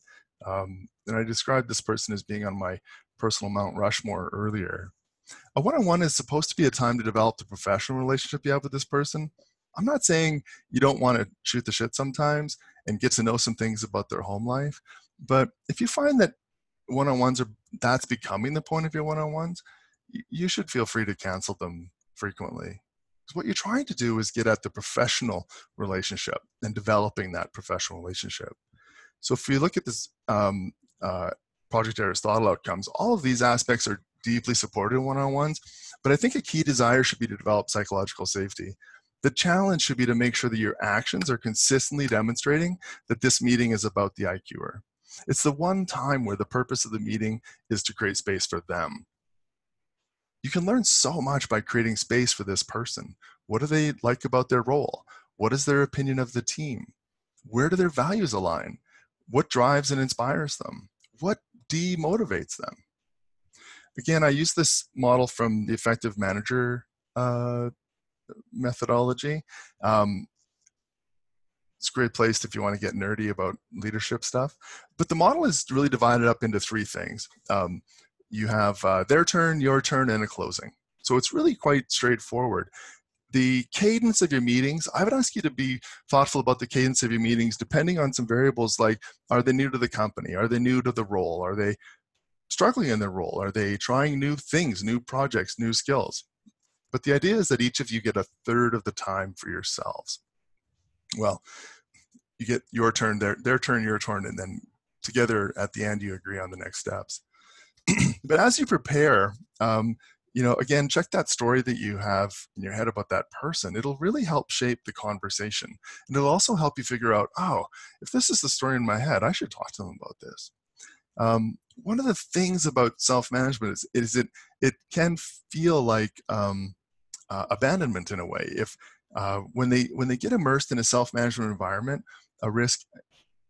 And I described this person as being on my personal Mount Rushmore earlier. A one-on-one is supposed to be a time to develop the professional relationship you have with this person. I'm not saying you don't want to shoot the shit sometimes and get to know some things about their home life, but if you find that one-on-ones that's becoming the point of your one-on-ones, you should feel free to cancel them frequently. Because what you're trying to do is get at the professional relationship and developing that professional relationship. So if you look at this Project Aristotle outcomes, all of these aspects are deeply supported in one-on-ones, but I think a key desire should be to develop psychological safety. The challenge should be to make sure that your actions are consistently demonstrating that this meeting is about the IQer. It's the one time where the purpose of the meeting is to create space for them. You can learn so much by creating space for this person. What do they like about their role? What is their opinion of the team? Where do their values align? What drives and inspires them? What demotivates them? Again, I use this model from the effective manager methodology. It's a great place if you want to get nerdy about leadership stuff. But the model is really divided up into three things. You have their turn, your turn, and a closing. So it's really quite straightforward. The cadence of your meetings, I would ask you to be thoughtful about the cadence of your meetings depending on some variables like, are they new to the company? Are they new to the role? Are they struggling in their role? Are they trying new things, new projects, new skills? But the idea is that each of you get a third of the time for yourselves. Well, you get your turn, their turn, your turn, and then together at the end you agree on the next steps. But as you prepare, again, check that story that you have in your head about that person. It'll really help shape the conversation. And it'll also help you figure out, oh, if this is the story in my head, I should talk to them about this. One of the things about self-management is it can feel like abandonment in a way. If when they get immersed in a self-management environment, a risk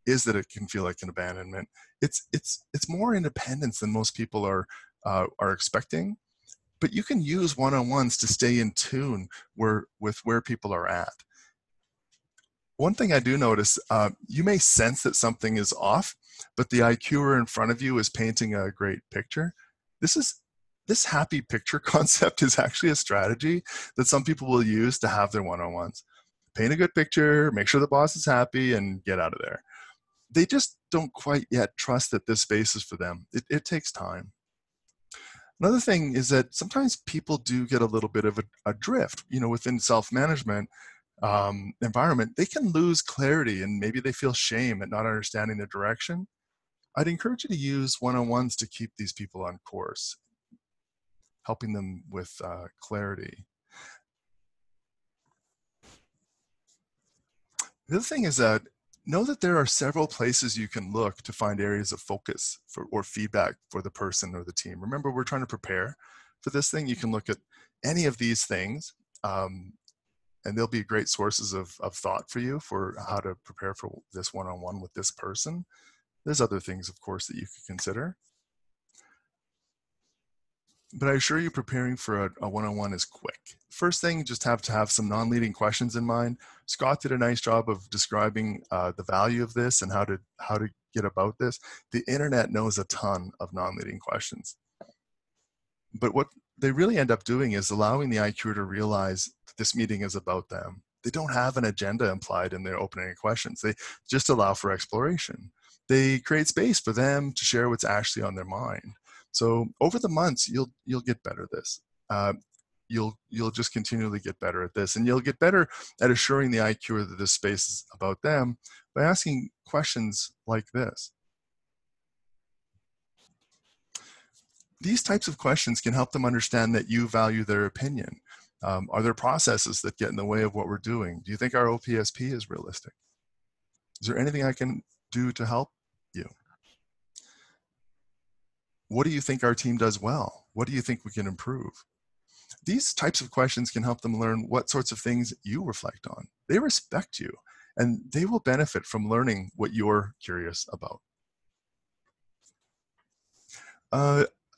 is that it can feel like an abandonment. It's more independence than most people are expecting, but you can use one-on-ones to stay in tune with where people are at. One thing I do notice, you may sense that something is off, but the IQer in front of you is painting a great picture. This happy picture concept is actually a strategy that some people will use to have their one-on-ones. Paint a good picture, make sure the boss is happy, and get out of there. They just don't quite yet trust that this space is for them. It takes time. Another thing is that sometimes people do get a little bit of a drift, within self-management environment. They can lose clarity and maybe they feel shame at not understanding their direction. I'd encourage you to use one-on-ones to keep these people on course, helping them with clarity. The other thing is that know that there are several places you can look to find areas of focus or feedback for the person or the team. Remember, we're trying to prepare for this thing. You can look at any of these things, and they'll be great sources of thought for you for how to prepare for this one-on-one with this person. There's other things, of course, that you could consider. But I assure you preparing for a one-on-one is quick. First thing, just have to have some non-leading questions in mind. Scott did a nice job of describing the value of this and how to get about this. The internet knows a ton of non-leading questions. But what they really end up doing is allowing the IQer to realize that this meeting is about them. They don't have an agenda implied in their opening questions. They just allow for exploration. They create space for them to share what's actually on their mind. So over the months, you'll get better at this. You'll just continually get better at this, and you'll get better at assuring the IQer that this space is about them by asking questions like this. These types of questions can help them understand that you value their opinion. Are there processes that get in the way of what we're doing? Do you think our OPSP is realistic? Is there anything I can do to help you? What do you think our team does well? What do you think we can improve? These types of questions can help them learn what sorts of things you reflect on. They respect you, and they will benefit from learning what you're curious about.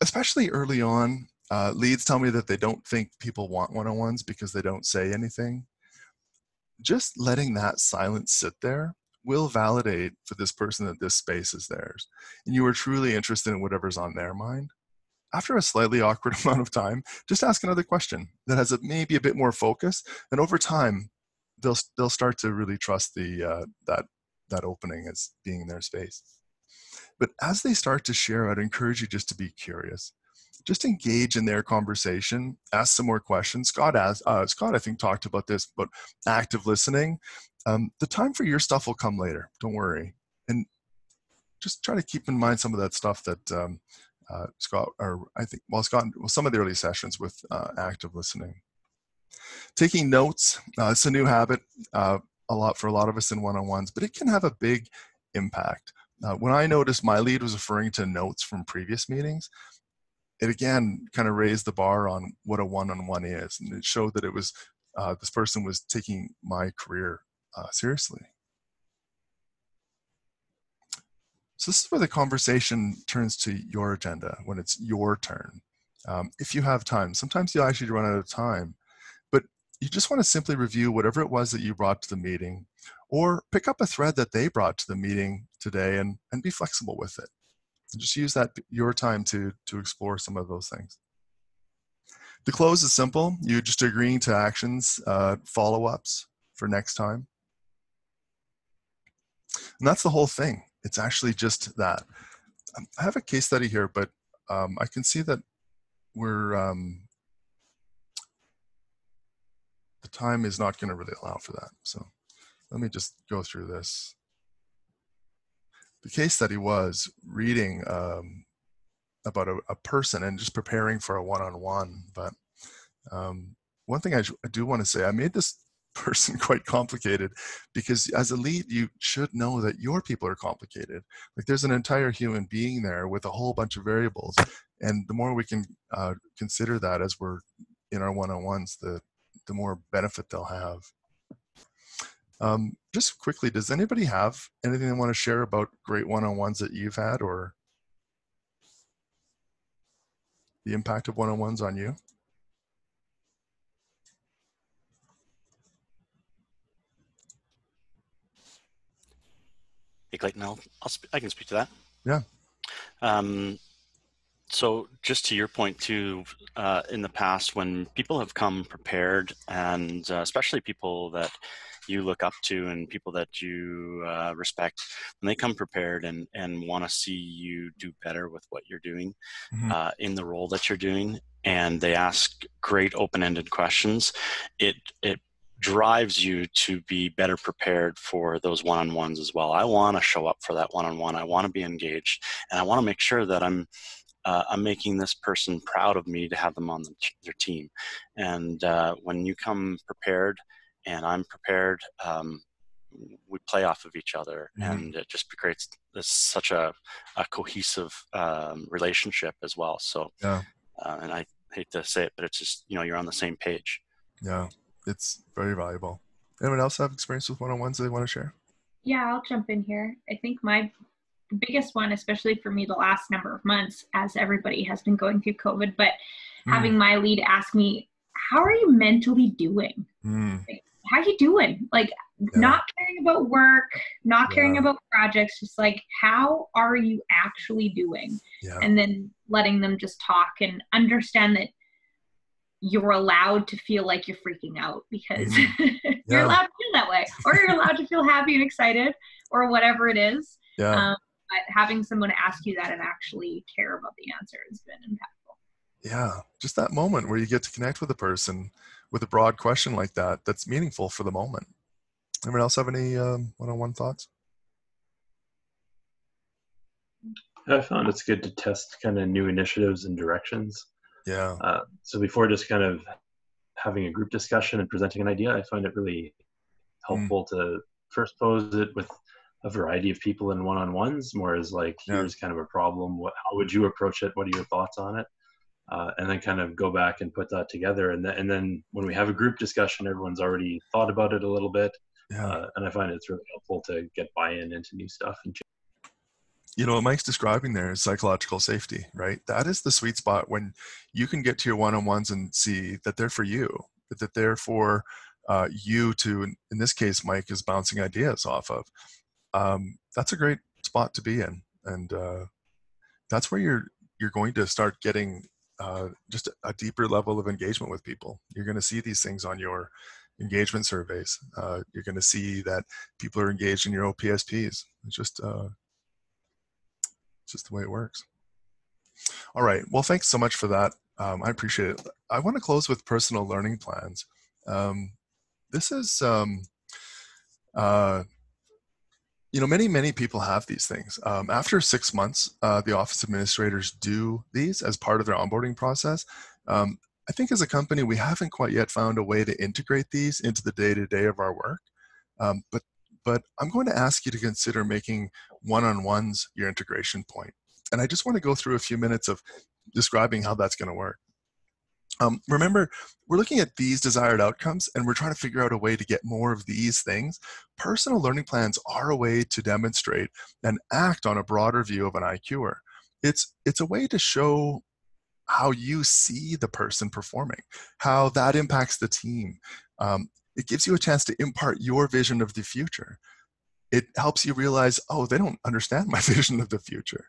Especially early on, leads tell me that they don't think people want one-on-ones because they don't say anything. Just letting that silence sit there will validate for this person that this space is theirs, and you are truly interested in whatever's on their mind. After a slightly awkward amount of time, just ask another question that has maybe a bit more focus, and over time, they'll start to really trust that opening as being their space. But as they start to share, I'd encourage you just to be curious. Just engage in their conversation, ask some more questions. Scott, I think, talked about this, about active listening. The time for your stuff will come later, don't worry. And just try to keep in mind some of that stuff that Scott, or I think, Scott, some of the early sessions with active listening. Taking notes, it's a new habit for a lot of us in one-on-ones, but it can have a big impact. When I noticed my lead was referring to notes from previous meetings, it again kind of raised the bar on what a one-on-one is, and it showed that it was this person was taking my career seriously. So this is where the conversation turns to your agenda, when it's your turn. If you have time, sometimes you'll actually run out of time, but you just want to simply review whatever it was that you brought to the meeting, or pick up a thread that they brought to the meeting today and be flexible with it. And just use that your time to explore some of those things. The close is simple. You're just agreeing to actions, follow-ups for next time. And that's the whole thing. It's actually just that. I have a case study here, but I can see that we're, the time is not going to really allow for that. So let me just go through this. The case study was reading about a person and just preparing for a one-on-one. But one thing I do want to say, I made this person quite complicated, because as a lead, you should know that your people are complicated. Like, there's an entire human being there with a whole bunch of variables. And the more we can consider that as we're in our one-on-ones, the more benefit they'll have. Just quickly, does anybody have anything they want to share about great one-on-ones that you've had, or the impact of one-on-ones on you? Hey, Clayton, I can speak to that. Yeah. So just to your point too, in the past, when people have come prepared, and especially people that you look up to and people that you respect, when they come prepared and want to see you do better with what you're doing in the role that you're doing, and they ask great open-ended questions, it drives you to be better prepared for those one-on-ones as well. I want to show up for that one-on-one. I want to be engaged, and I want to make sure that I'm making this person proud of me to have them on their team. And when you come prepared and I'm prepared, we play off of each other, and it just creates such a cohesive relationship as well. So, and I hate to say it, but it's just, you're on the same page. Yeah, it's very valuable. Anyone else have experience with one-on-ones they want to share? Yeah, I'll jump in here. I think the biggest one, especially for me the last number of months, as everybody has been going through COVID, but having my lead ask me, how are you mentally doing? Like, how are you doing? Like, not caring about work, not caring about projects, just like, how are you actually doing? And then letting them just talk and understand that you're allowed to feel like you're freaking out, because you're allowed to feel that way, or you're allowed to feel happy and excited, or whatever it is. But having someone ask you that and actually care about the answer has been impactful. Yeah, just that moment where you get to connect with a person with a broad question like that, that's meaningful for the moment. Anyone else have any one-on-one thoughts? I found it's good to test kind of new initiatives and directions. Yeah. So before just kind of having a group discussion and presenting an idea, I find it really helpful to first pose it with a variety of people in one-on-ones, more as like, here's kind of a problem. How would you approach it? What are your thoughts on it? And then kind of go back and put that together. And then when we have a group discussion, everyone's already thought about it a little bit. And I find it's really helpful to get buy-in into new stuff. And what Mike's describing there is psychological safety, right? That is the sweet spot when you can get to your one-on-ones and see that they're for you, that they're for you to, in this case, Mike is bouncing ideas off of. That's a great spot to be in. And that's where you're going to start getting just a deeper level of engagement with people. You're going to see these things on your engagement surveys. You're going to see that people are engaged in your OPSPs. It's just the way it works. All right. Well, thanks so much for that. I appreciate it. I want to close with personal learning plans. This is, many people have these things. After 6 months, the office administrators do these as part of their onboarding process. I think as a company, we haven't quite yet found a way to integrate these into the day-to-day of our work. But I'm going to ask you to consider making one-on-ones your integration point. And I just want to go through a few minutes of describing how that's going to work. Remember, we're looking at these desired outcomes, and we're trying to figure out a way to get more of these things. Personal learning plans are a way to demonstrate and act on a broader view of an IQer. It's a way to show how you see the person performing, how that impacts the team. It gives you a chance to impart your vision of the future. It helps you realize, oh, they don't understand my vision of the future.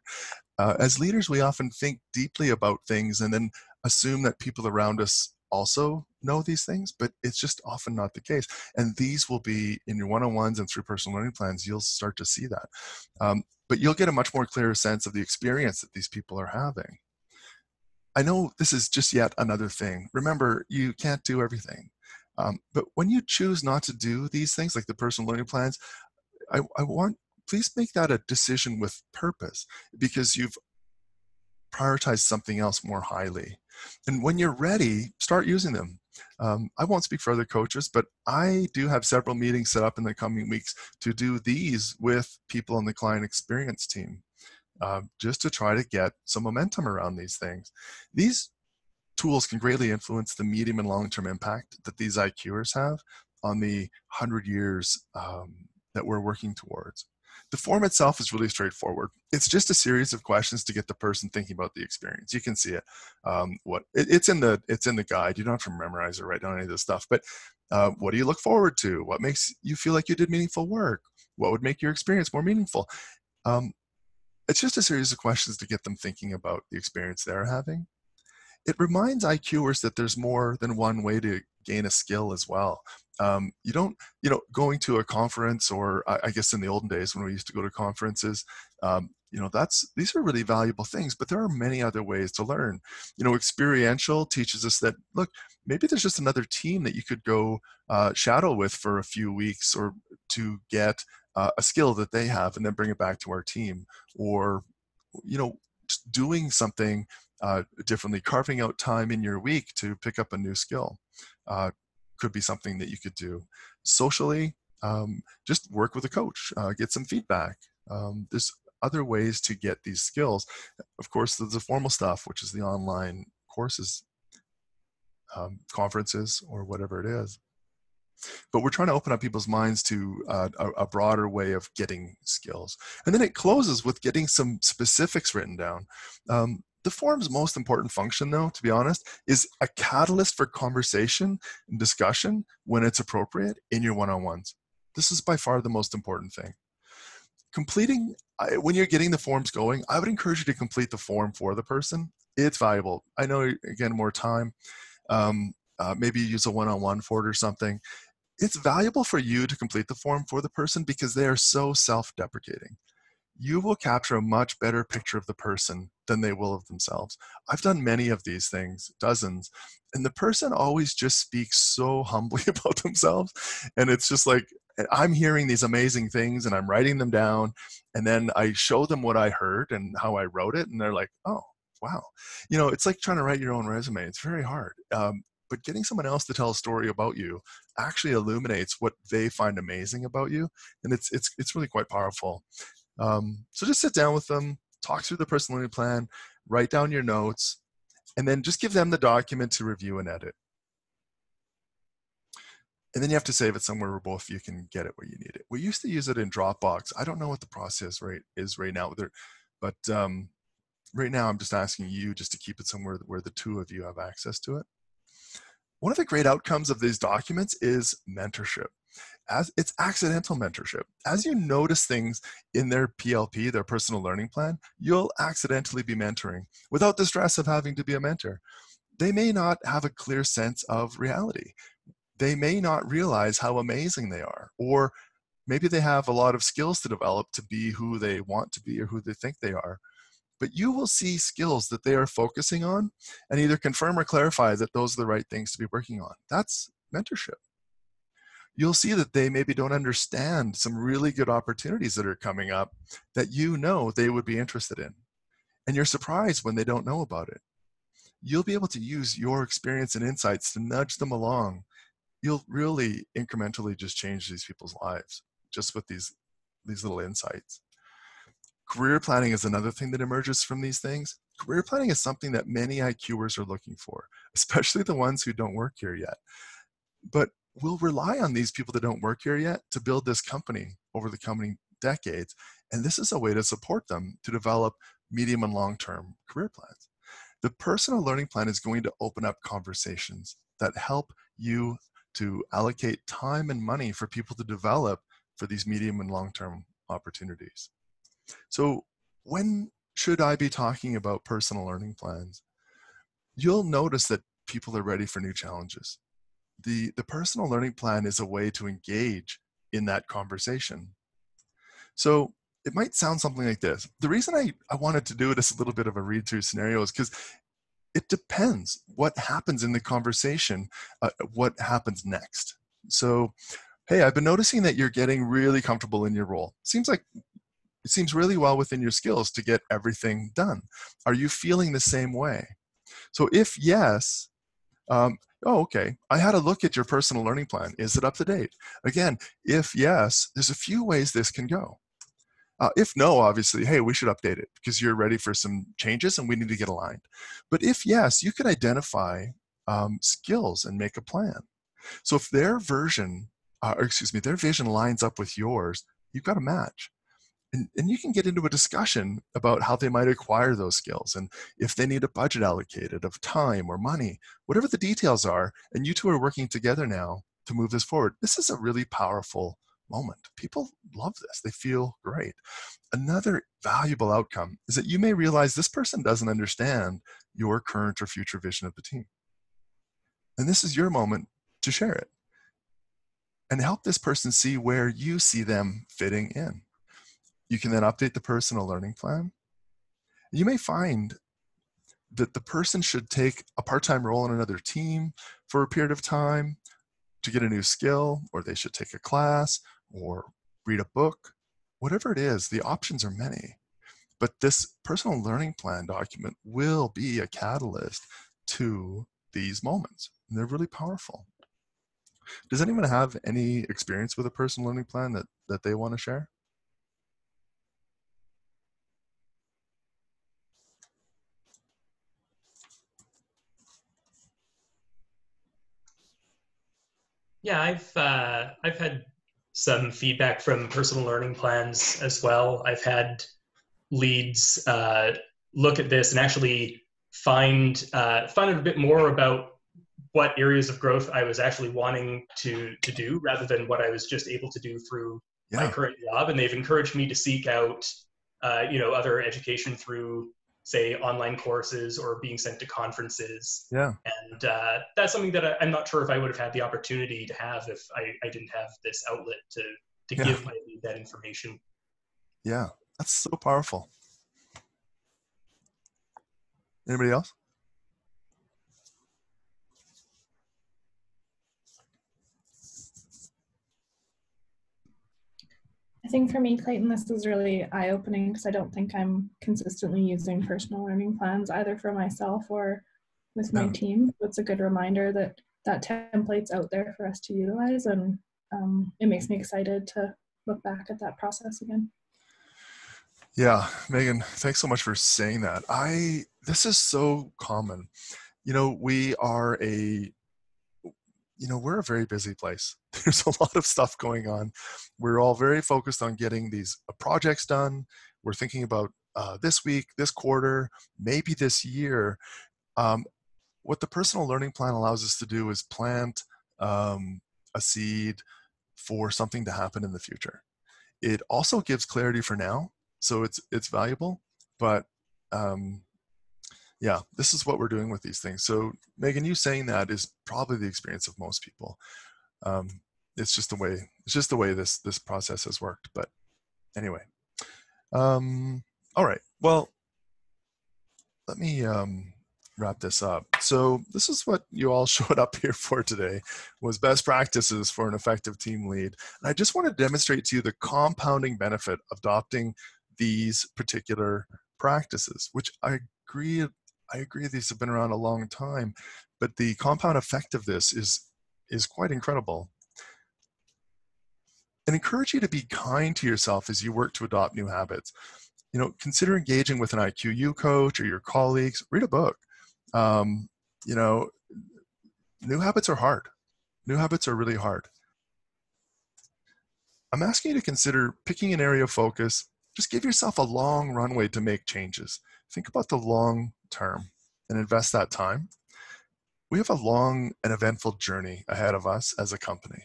As leaders, we often think deeply about things and then assume that people around us also know these things, but it's just often not the case. And these will be in your one-on-ones and through personal learning plans, you'll start to see that. But you'll get a much more clearer sense of the experience that these people are having. I know this is just yet another thing. Remember, you can't do everything. But when you choose not to do these things, like the personal learning plans, I want, please make that a decision with purpose, because you've prioritized something else more highly. And when you're ready, start using them. I won't speak for other coaches, but I do have several meetings set up in the coming weeks to do these with people on the client experience team, just to try to get some momentum around these things. These tools can greatly influence the medium and long-term impact that these IQers have on the 100 years that we're working towards. The form itself is really straightforward. It's just a series of questions to get the person thinking about the experience. You can see it. It's in the guide. You don't have to memorize or write down any of this stuff. But what do you look forward to? What makes you feel like you did meaningful work? What would make your experience more meaningful? It's just a series of questions to get them thinking about the experience they're having. It reminds IQers that there's more than one way to gain a skill as well. You don't, going to a conference, or I guess in the olden days when we used to go to conferences, these are really valuable things, but there are many other ways to learn. Experiential teaches us that, look, maybe there's just another team that you could go shadow with for a few weeks, or to get a skill that they have and then bring it back to our team. Or, just doing something differently, carving out time in your week to pick up a new skill. Could be something that you could do. Socially, just work with a coach, get some feedback. There's other ways to get these skills. Of course, there's the formal stuff, which is the online courses, conferences, or whatever it is. But we're trying to open up people's minds to a broader way of getting skills. And then it closes with getting some specifics written down. The form's most important function, though, to be honest, is a catalyst for conversation and discussion when it's appropriate in your one-on-ones. This is by far the most important thing. When you're getting the forms going, I would encourage you to complete the form for the person. It's valuable. I know, again, more time. Maybe use a one-on-one for it or something. It's valuable for you to complete the form for the person because they are so self-deprecating. You will capture a much better picture of the person than they will of themselves. I've done many of these things, dozens, and the person always just speaks so humbly about themselves. And it's just like, I'm hearing these amazing things and I'm writing them down, and then I show them what I heard and how I wrote it, and they're like, oh, wow. It's like trying to write your own resume. It's very hard. But getting someone else to tell a story about you actually illuminates what they find amazing about you, and it's really quite powerful. So just sit down with them, talk through the personal learning plan, write down your notes, and then just give them the document to review and edit. And then you have to save it somewhere where both of you can get it where you need it. We used to use it in Dropbox. I don't know what the process is right now, but right now I'm just asking you just to keep it somewhere where the two of you have access to it. One of the great outcomes of these documents is mentorship. It's accidental mentorship. As you notice things in their PLP, their personal learning plan, you'll accidentally be mentoring without the stress of having to be a mentor. They may not have a clear sense of reality. They may not realize how amazing they are, or maybe they have a lot of skills to develop to be who they want to be or who they think they are. But you will see skills that they are focusing on and either confirm or clarify that those are the right things to be working on. That's mentorship. You'll see that they maybe don't understand some really good opportunities that are coming up that they would be interested in. And you're surprised when they don't know about it. You'll be able to use your experience and insights to nudge them along. You'll really incrementally just change these people's lives just with these little insights. Career planning is another thing that emerges from these things. career planning is something that many IQers are looking for, especially the ones who don't work here yet. But we'll rely on these people that don't work here yet to build this company over the coming decades. And this is a way to support them to develop medium and long-term career plans. The personal learning plan is going to open up conversations that help you to allocate time and money for people to develop for these medium and long-term opportunities. So when should I be talking about personal learning plans? You'll notice that people are ready for new challenges. The personal learning plan is a way to engage in that conversation. So it might sound something like this. The reason I wanted to do it as a little bit of a read-through scenario is because it depends what happens in the conversation, what happens next. So, hey, I've been noticing that you're getting really comfortable in your role. It seems really well within your skills to get everything done. Are you feeling the same way? So if yes, okay, I had a look at your personal learning plan. Is it up to date? Again, if yes, there's a few ways this can go. If no, obviously, hey, we should update it because you're ready for some changes and we need to get aligned. But if yes, you could identify skills and make a plan. So if their vision lines up with yours, you've got a match. And you can get into a discussion about how they might acquire those skills and if they need a budget allocated of time or money, whatever the details are, and you two are working together now to move this forward. This is a really powerful moment. People love this. They feel great. Another valuable outcome is that you may realize this person doesn't understand your current or future vision of the team. And this is your moment to share it and help this person see where you see them fitting in. You can then update the personal learning plan. You may find that the person should take a part-time role in another team for a period of time to get a new skill, or they should take a class or read a book. Whatever it is, the options are many. But this personal learning plan document will be a catalyst to these moments. And they're really powerful. Does anyone have any experience with a personal learning plan that they want to share? Yeah, I've had some feedback from personal learning plans as well. I've had leads look at this and actually find out a bit more about what areas of growth I was actually wanting to do rather than what I was just able to do through my current job. And they've encouraged me to seek out other education through, say, online courses or being sent to conferences. Yeah. And that's something that I'm not sure if I would have had the opportunity to have if I didn't have this outlet to give my lead that information. Yeah, that's so powerful. Anybody else? I think for me, Clayton, this is really eye-opening because I don't think I'm consistently using personal learning plans either for myself or with my team. So it's a good reminder that that template's out there for us to utilize, and it makes me excited to look back at that process again. Yeah, Megan, thanks so much for saying that. This is so common. We're a very busy place. There's a lot of stuff going on. We're all very focused on getting these projects done. We're thinking about this week, this quarter, maybe this year. What the personal learning plan allows us to do is plant a seed for something to happen in the future. It also gives clarity for now, so it's valuable. But yeah, this is what we're doing with these things. So Megan, you saying that is probably the experience of most people. It's just the way this process has worked. But anyway, all right. Well, let me wrap this up. So this is what you all showed up here for today, was best practices for an effective team lead. And I just want to demonstrate to you the compounding benefit of adopting these particular practices, which I agree these have been around a long time, but the compound effect of this is quite incredible. And encourage you to be kind to yourself as you work to adopt new habits. you know, consider engaging with an IQU coach or your colleagues. Read a book. You know, new habits are hard. New habits are really hard. I'm asking you to consider picking an area of focus. Just give yourself a long runway to make changes. Think about the long term and invest that time. We have a long and eventful journey ahead of us as a company.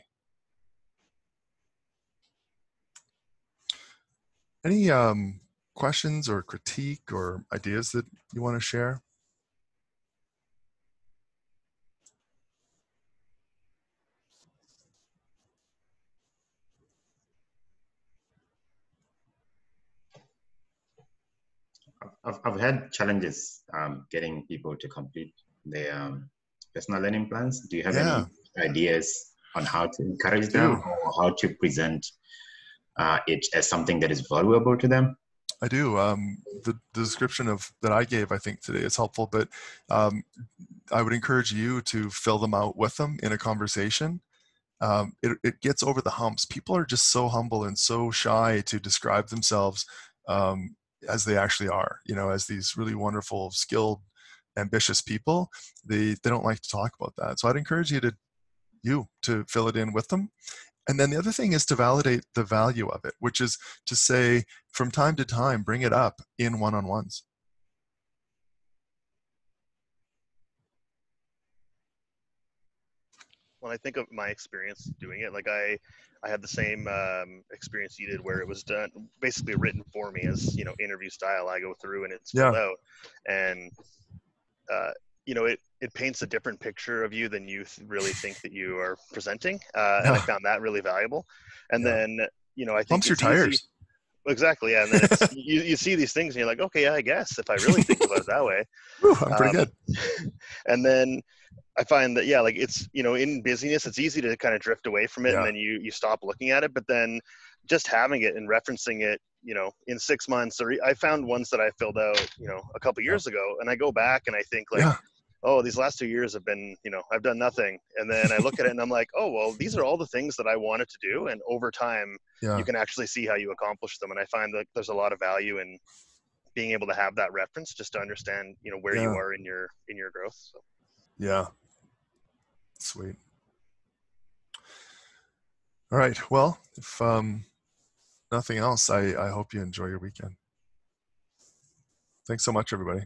Any questions or critique or ideas that you want to share? I've had challenges getting people to complete their personal learning plans. Do you have any ideas on how to encourage them or how to present it as something that is valuable to them? I do. The description of that I gave, I think today is helpful, but I would encourage you to fill them out with them in a conversation. It gets over the humps. People are just so humble and so shy to describe themselves as they actually are, you know, as these really wonderful, skilled, ambitious people. They don't like to talk about that. So I'd encourage you to fill it in with them. And then the other thing is to validate the value of it, which is to say, from time to time, bring it up in one-on-ones. When I think of my experience doing it, like I had the same experience you did, where it was done basically written for me as, you know, interview style. I go through and it's filled out, and you know, it paints a different picture of you than you really think that you are presenting, and I found that really valuable. And then, you know, I think pumps your tires. Exactly, yeah. And then it's, you see these things and you're like, okay, yeah, I guess if I really think about it that way. Whew, I'm pretty good. And then I find that, yeah, like it's, you know, in busyness, it's easy to kind of drift away from it, and then you stop looking at it. But then just having it and referencing it, you know, in 6 months, or I found ones that I filled out, you know, a couple years ago, and I go back and I think like, oh, these last 2 years have been, you know, I've done nothing. And then I look at it and I'm like, oh, well, these are all the things that I wanted to do. And over time, you can actually see how you accomplish them. And I find that there's a lot of value in being able to have that reference just to understand, you know, where you are in your growth. So. Yeah. Sweet. All right. Well, if nothing else, I hope you enjoy your weekend. Thanks so much, everybody.